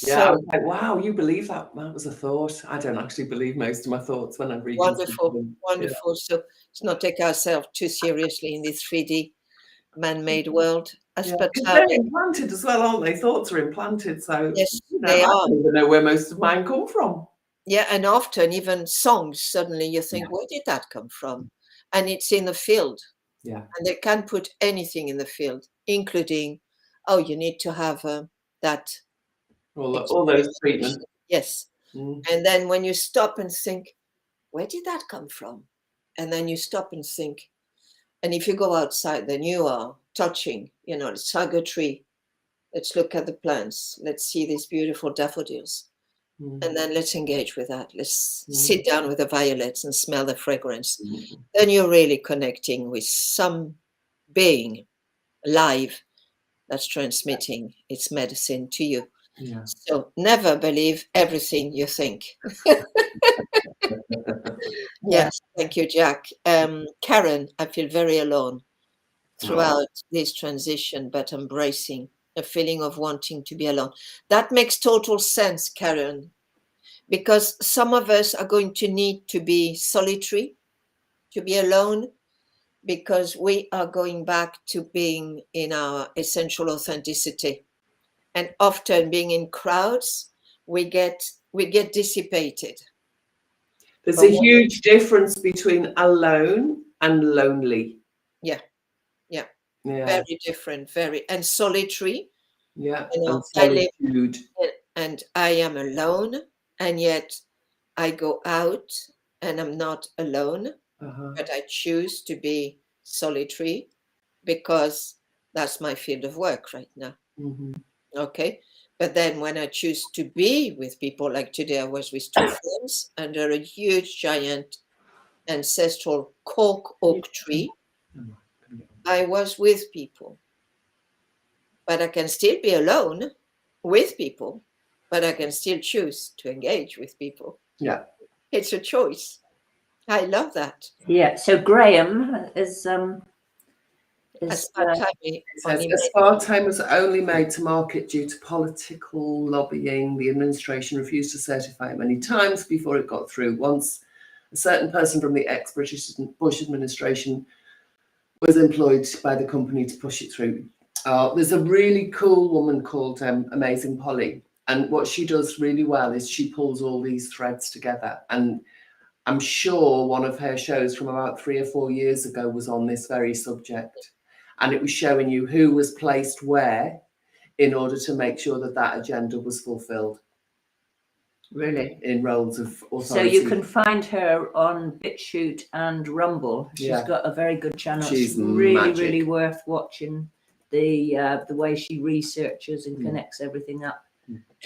Yeah, I was like, wow, you believe that? That was a thought. I don't actually believe most of my thoughts when I read. Wonderful. So let's not take ourselves too seriously in this 3D man-made world. They're implanted as well, aren't they? Thoughts are implanted, so yes, they are. I don't even know where most of mine come from. Yeah, and often even songs, suddenly you think, where did that come from? And it's in the field. Yeah. And they can put anything in the field, including, you need to have that. All those treatments. Yes. And then when you stop and think, where did that come from? And then you stop and think. And if you go outside, then you are touching, let's hug a tree. Let's look at the plants. Let's see these beautiful daffodils. And then let's engage with that. Let's sit down with the violets and smell the fragrance. Then you're really connecting with some being alive that's transmitting its medicine to you. Yeah. So never believe everything you think. Yes, thank you, Jack. Karen, I feel very alone throughout this transition, but embracing a feeling of wanting to be alone. That makes total sense, Karen, because some of us are going to need to be solitary, to be alone, because we are going back to being in our essential authenticity. And often being in crowds, we get dissipated. There's a huge difference between alone and lonely. Yeah. Very different, and solitary. Yeah, You know, and solitude. And I am alone, and yet I go out and I'm not alone, but I choose to be solitary because that's my field of work right now. Okay. But then when I choose to be with people, like today I was with two friends under a huge, giant ancestral cork oak tree, I was with people. But I can still be alone with people, but I can still choose to engage with people. Yeah. It's a choice. I love that. Yeah. So Graham is aspartame was only made to market due to political lobbying. The administration refused to certify it many times before it got through. Once a certain person from the ex-British Bush administration was employed by the company to push it through. There's a really cool woman called Amazing Polly, and what she does really well is she pulls all these threads together. And I'm sure one of her shows from about 3 or 4 years ago was on this very subject, and it was showing you who was placed where in order to make sure that that agenda was fulfilled. Really? In roles of authority. So you can find her on BitChute and Rumble. She's got a very good channel. She's really, magic. really worth watching the way she researches and connects everything up,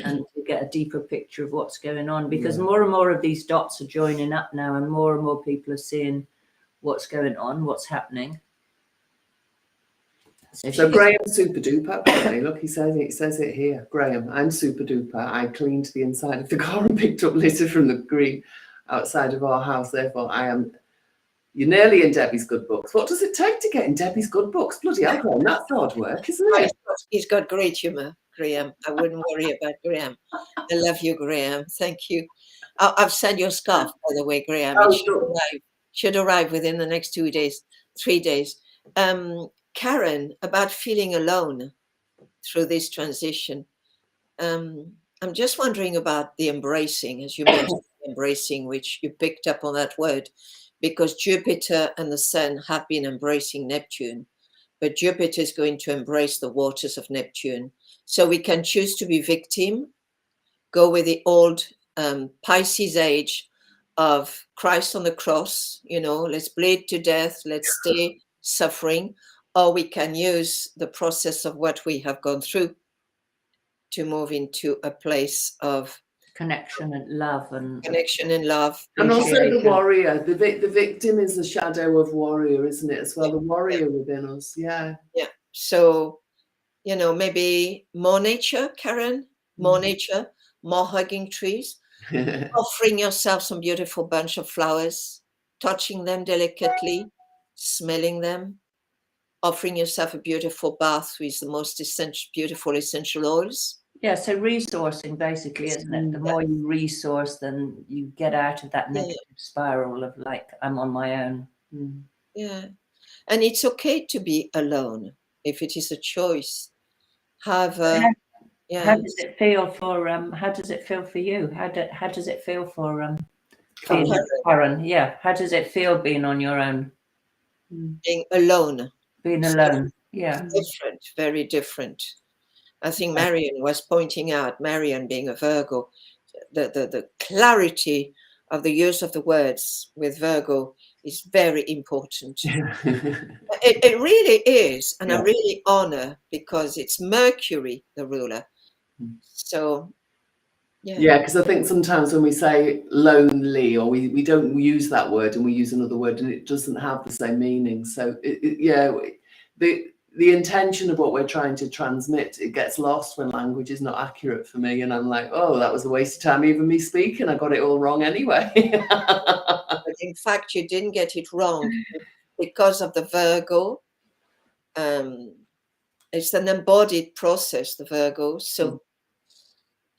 and to get a deeper picture of what's going on, because more and more of these dots are joining up now, and more people are seeing what's going on, what's happening. So Graham's super duper. Apparently. Look, he says it here. Graham, I'm super duper. I cleaned the inside of the car and picked up litter from the green outside of our house. Therefore, I am. You're nearly in Debbie's good books. What does it take to get in Debbie's good books? Bloody hell, Graham, that's hard work, isn't it? He's got great humor, Graham. I wouldn't worry about Graham. I love you, Graham. Thank you. I've sent your scarf, by the way, Graham. It should arrive within the next 3 days. Karen, about feeling alone through this transition. I'm just wondering about the embracing, as you mentioned, embracing, which you picked up on that word, because Jupiter and the Sun have been embracing Neptune, but Jupiter is going to embrace the waters of Neptune. So we can choose to be victim, go with the old Pisces age of Christ on the cross, let's bleed to death, let's stay suffering, or we can use the process of what we have gone through to move into a place of connection and love. And also the warrior. The victim is the shadow of warrior, isn't it, as well? The warrior within us. Yeah. So, maybe more nature, Karen, more nature, more hugging trees, offering yourself some beautiful bunch of flowers, touching them delicately, smelling them, offering yourself a beautiful bath with the most beautiful essential oils. Yeah, so resourcing basically, isn't it? The more you resource, then you get out of that negative spiral of like, I'm on my own. Yeah. And it's okay to be alone if it is a choice. How does it feel for you? How does it feel for Karen? Yeah. How does it feel being on your own? Being alone. Yeah. Different, very different. I think Marion was pointing out, Marion being a Virgo, the clarity of the use of the words with Virgo is very important. It really is. And I really honor, because it's Mercury, the ruler. So, yeah, because I think sometimes when we say lonely, or we don't use that word and we use another word, and it doesn't have the same meaning. So, the intention of what we're trying to transmit, it gets lost when language is not accurate for me. And I'm like, oh, that was a waste of time, even me speaking. I got it all wrong anyway. in fact, you didn't get it wrong because of the Virgo. It's an embodied process, the Virgo. So,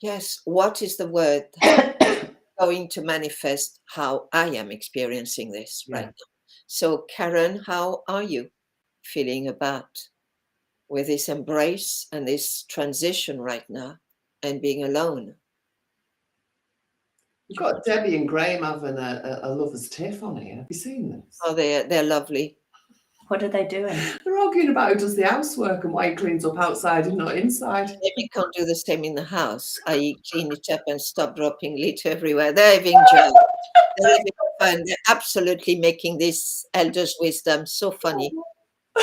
yes, what is the word going to manifest how I am experiencing this right now? So, Karen, how are you feeling about with this embrace and this transition right now and being alone? We've got Debbie and Graham having a lovers' tiff on here. Have you seen this? Oh, they're lovely. What are they doing? They're arguing about who does the housework and why he cleans up outside and not inside. Maybe can't do the same in the house, i.e. clean it up and stop dropping litter everywhere. They're having joy. They're having fun. They're absolutely making this elder's wisdom so funny.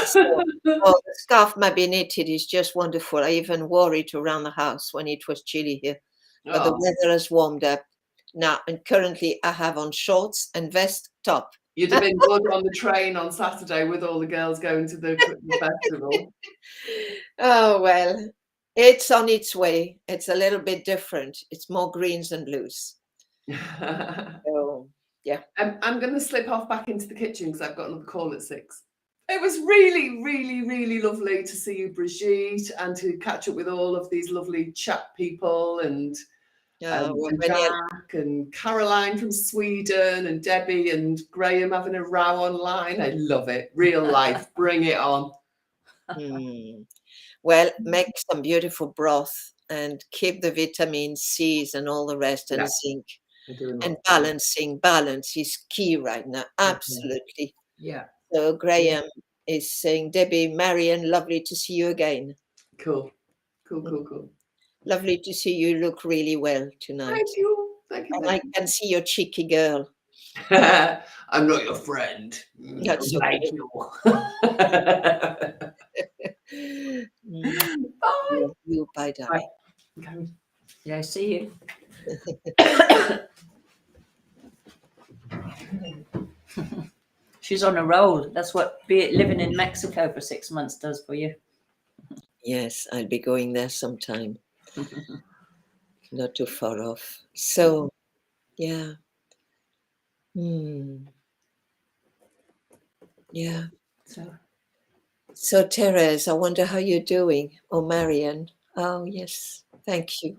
So, the scarf maybe knitted is just wonderful. I even wore it around the house when it was chilly here. But the weather has warmed up now, and currently I have on shorts and vest top. You'd have been good on the train on Saturday with all the girls going to the festival. Oh, well, it's on its way. It's a little bit different. It's more greens and blues. So, yeah. I'm going to slip off back into the kitchen because I've got another call at 6. It was really, really, really lovely to see you, Brigitte, and to catch up with all of these lovely chat people and Jack and Caroline from Sweden and Debbie and Graham having a row online. I love it. Real life. Bring it on. Well, make some beautiful broth and keep the vitamin C's and all the rest and zinc. And balance is key right now. Absolutely. Yeah. So Graham is saying, Debbie, Marion, lovely to see you again. Cool. Lovely to see you look really well tonight. Thank you. And I can see your cheeky girl. I'm not your friend. That's Thank okay. Bye. Bye, darling. Okay. Yeah, see you. She's on a roll. That's what living in Mexico for 6 months does for you. Yes, I'll be going there sometime. Not too far off. So, yeah. Yeah. So, Therese, I wonder how you're doing. Oh, Marian. Oh, yes. Thank you.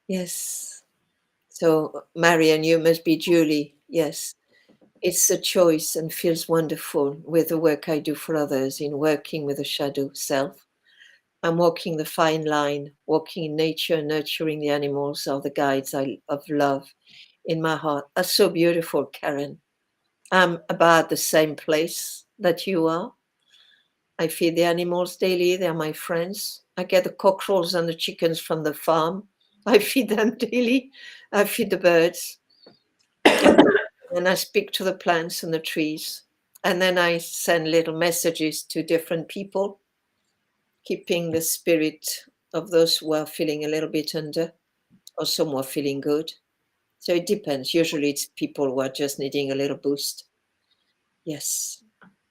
Yes. So, Marian, you must be Julie. Yes. It's a choice and feels wonderful with the work I do for others in working with the shadow self. I'm walking the fine line, walking in nature, nurturing the animals are the guides of love in my heart. Are so beautiful, Karen. I'm about the same place that you are. I feed the animals daily. They're my friends. I get the cockerels and the chickens from the farm. I feed them daily. I feed the birds. And I speak to the plants and the trees. And then I send little messages to different people, keeping the spirit of those who are feeling a little bit under, or some who are feeling good. So it depends. Usually it's people who are just needing a little boost. Yes.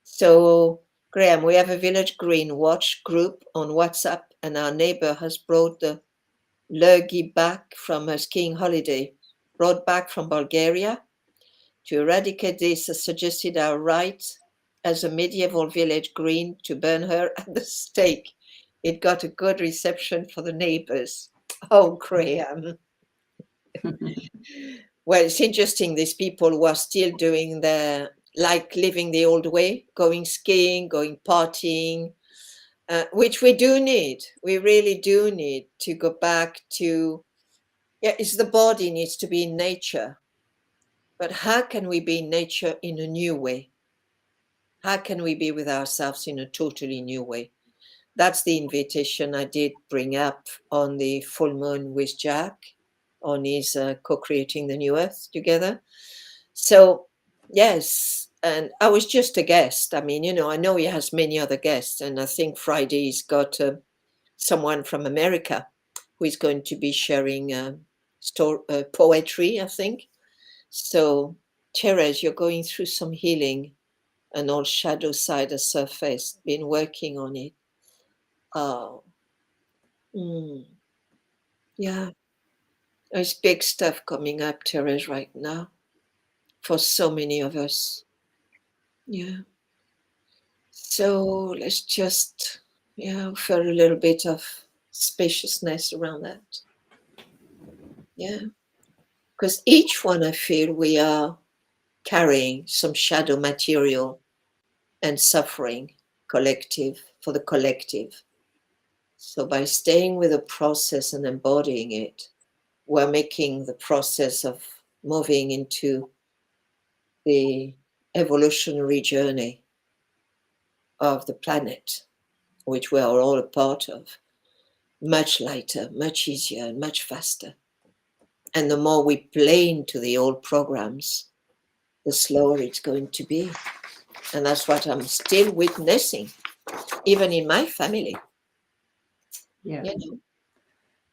So, Graham, we have a Village Green Watch group on WhatsApp, and our neighbor has brought the Lurgi back from her skiing holiday, brought back from Bulgaria. To eradicate this, has suggested our right as a medieval village green to burn her at the stake. It got a good reception for the neighbors. Oh, Graham. Well, it's interesting, these people who are still doing living the old way, going skiing, going partying, which we do need. We really do need to go back to, it's the body needs to be in nature. But how can we be in nature in a new way? How can we be with ourselves in a totally new way? That's the invitation I did bring up on the full moon with Jack on his co-creating the new earth together. So, yes, and I was just a guest. I mean, I know he has many other guests, and I think Friday he's got someone from America who is going to be sharing poetry, I think. So, Therese, you're going through some healing. An old shadow side has surfaced, been working on it. Oh. Yeah. There's big stuff coming up, Therese, right now for so many of us. Yeah. So let's just, feel a little bit of spaciousness around that. Yeah. Because each one, I feel we are carrying some shadow material and suffering collective for the collective. So by staying with the process and embodying it, we're making the process of moving into the evolutionary journey of the planet, which we are all a part of, much lighter, much easier, and much faster. And the more we play into the old programs, the slower it's going to be. And that's what I'm still witnessing, even in my family. Yeah. You know,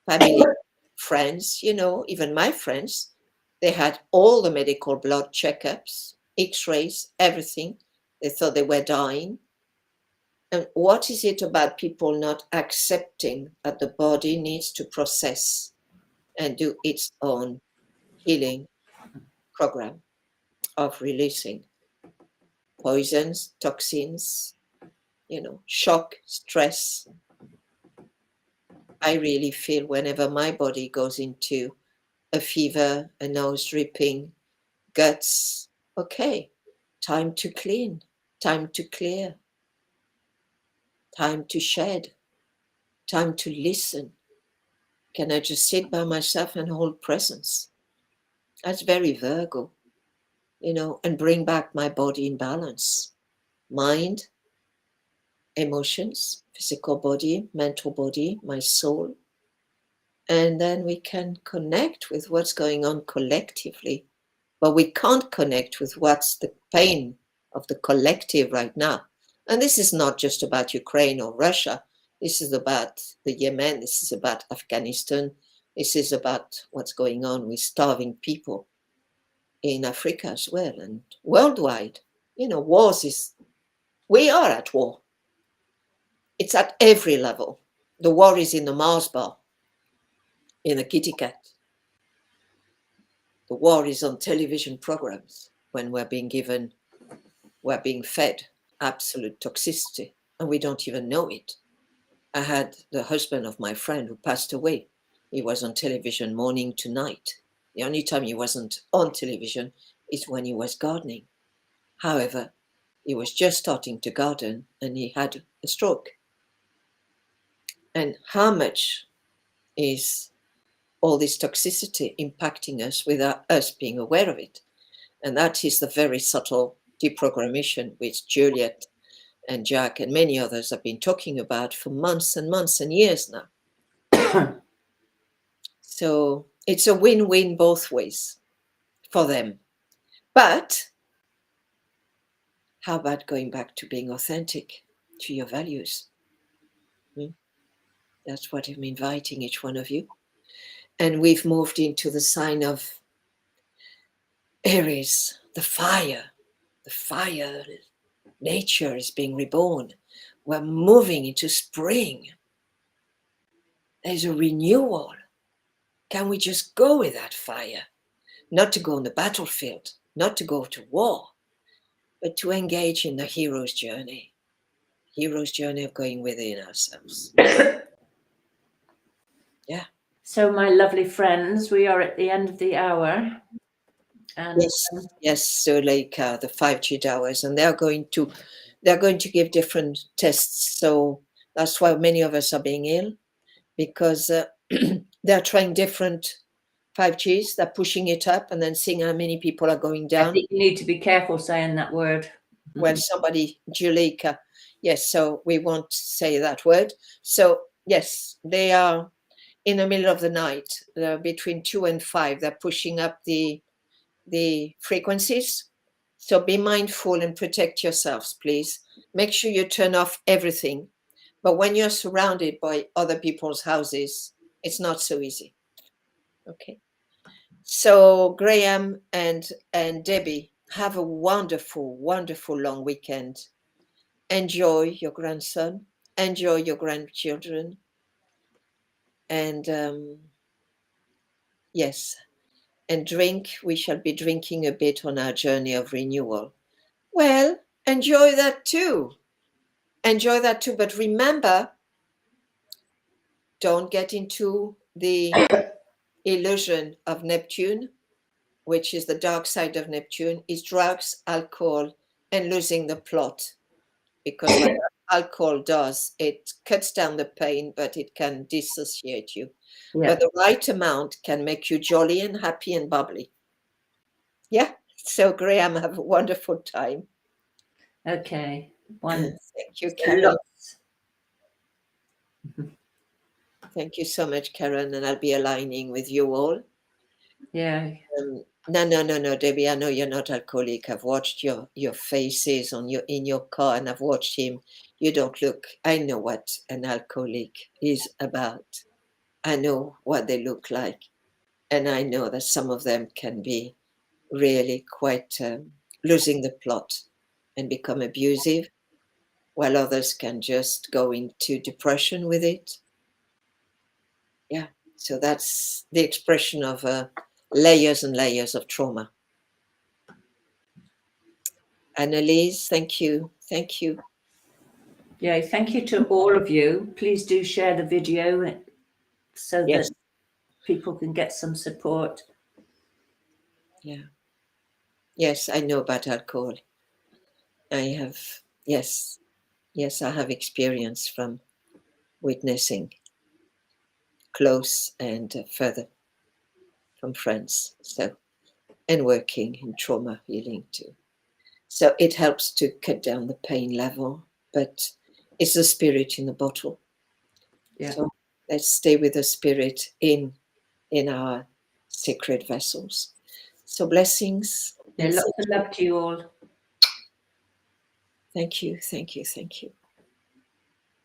family, friends, even my friends, they had all the medical blood checkups, x-rays, everything. They thought they were dying. And what is it about people not accepting that the body needs to process and do its own healing program of releasing poisons, toxins, shock, stress? I really feel whenever my body goes into a fever, a nose dripping, guts, okay, time to clean, time to clear, time to shed, time to listen. Can I just sit by myself and hold presence? That's very Virgo, and bring back my body in balance. Mind, emotions, physical body, mental body, my soul. And then we can connect with what's going on collectively. But we can't connect with what's the pain of the collective right now. And this is not just about Ukraine or Russia. This is about the Yemen. This is about Afghanistan. This is about what's going on with starving people in Africa as well and worldwide. We are at war. It's at every level. The war is in the Mars bar, in the kitty cat. The war is on television programs when we're being fed absolute toxicity and we don't even know it. I had the husband of my friend who passed away. He was on television morning to night. The only time he wasn't on television is when he was gardening. However, he was just starting to garden and he had a stroke. And how much is all this toxicity impacting us without us being aware of it? And that is the very subtle deprogrammation which Juliet and Jack and many others have been talking about for months and months and years now. So it's a win-win both ways for them. But how about going back to being authentic to your values? That's what I'm inviting each one of you. And we've moved into the sign of Aries, the fire. The fire, nature is being reborn. We're moving into spring. There's a renewal. Can we just go with that fire? Not to go on the battlefield, not to go to war, but to engage in the hero's journey. Hero's journey of going within ourselves. Yeah. So, my lovely friends, we are at the end of the hour. And yes. So like the 5G towers, and they're going to give different tests. So that's why many of us are being ill, because they're trying different 5Gs. They're pushing it up and then seeing how many people are going down. I think you need to be careful saying that word. Well, Julika. Yes, so we won't say that word. So yes, they are in the middle of the night, between 2 and 5. They're pushing up the frequencies. So be mindful and protect yourselves, please. Make sure you turn off everything. But when you're surrounded by other people's houses, it's not so easy. Okay. So Graham and Debbie, have a wonderful, wonderful long weekend. Enjoy your grandson. Enjoy your grandchildren. And Yes. And drink, we shall be drinking a bit on our journey of renewal. Well, enjoy that too. Enjoy that too. But remember, don't get into the illusion of Neptune, which is the dark side of Neptune, is drugs, alcohol, and losing the plot. Because what alcohol does, it cuts down the pain, but it can dissociate you. Yeah. But the right amount can make you jolly and happy and bubbly. Yeah. So Graham, have a wonderful time. Okay. One. Thank you, Karen. Lots. Thank you so much, Karen. And I'll be aligning with you all. Yeah. No, Debbie. I know you're not alcoholic. I've watched your faces in your car, and I've watched him. You don't look. I know what an alcoholic is about. I know what they look like, and I know that some of them can be really quite losing the plot and become abusive, while others can just go into depression with it. Yeah, so that's the expression of layers and layers of trauma. Annalise, thank you. Thank you. Yeah, thank you to all of you. Please do share the video so Yes. that people can get some support. Yeah. Yes, I know about alcohol. I have, yes, I have experience from witnessing close and further from friends. So, and working in trauma healing too. So it helps to cut down the pain level, but it's the spirit in the bottle. Yeah. So let's stay with the spirit in our sacred vessels. So blessings. Yeah, lots of love to you all. Thank you, thank you, thank you.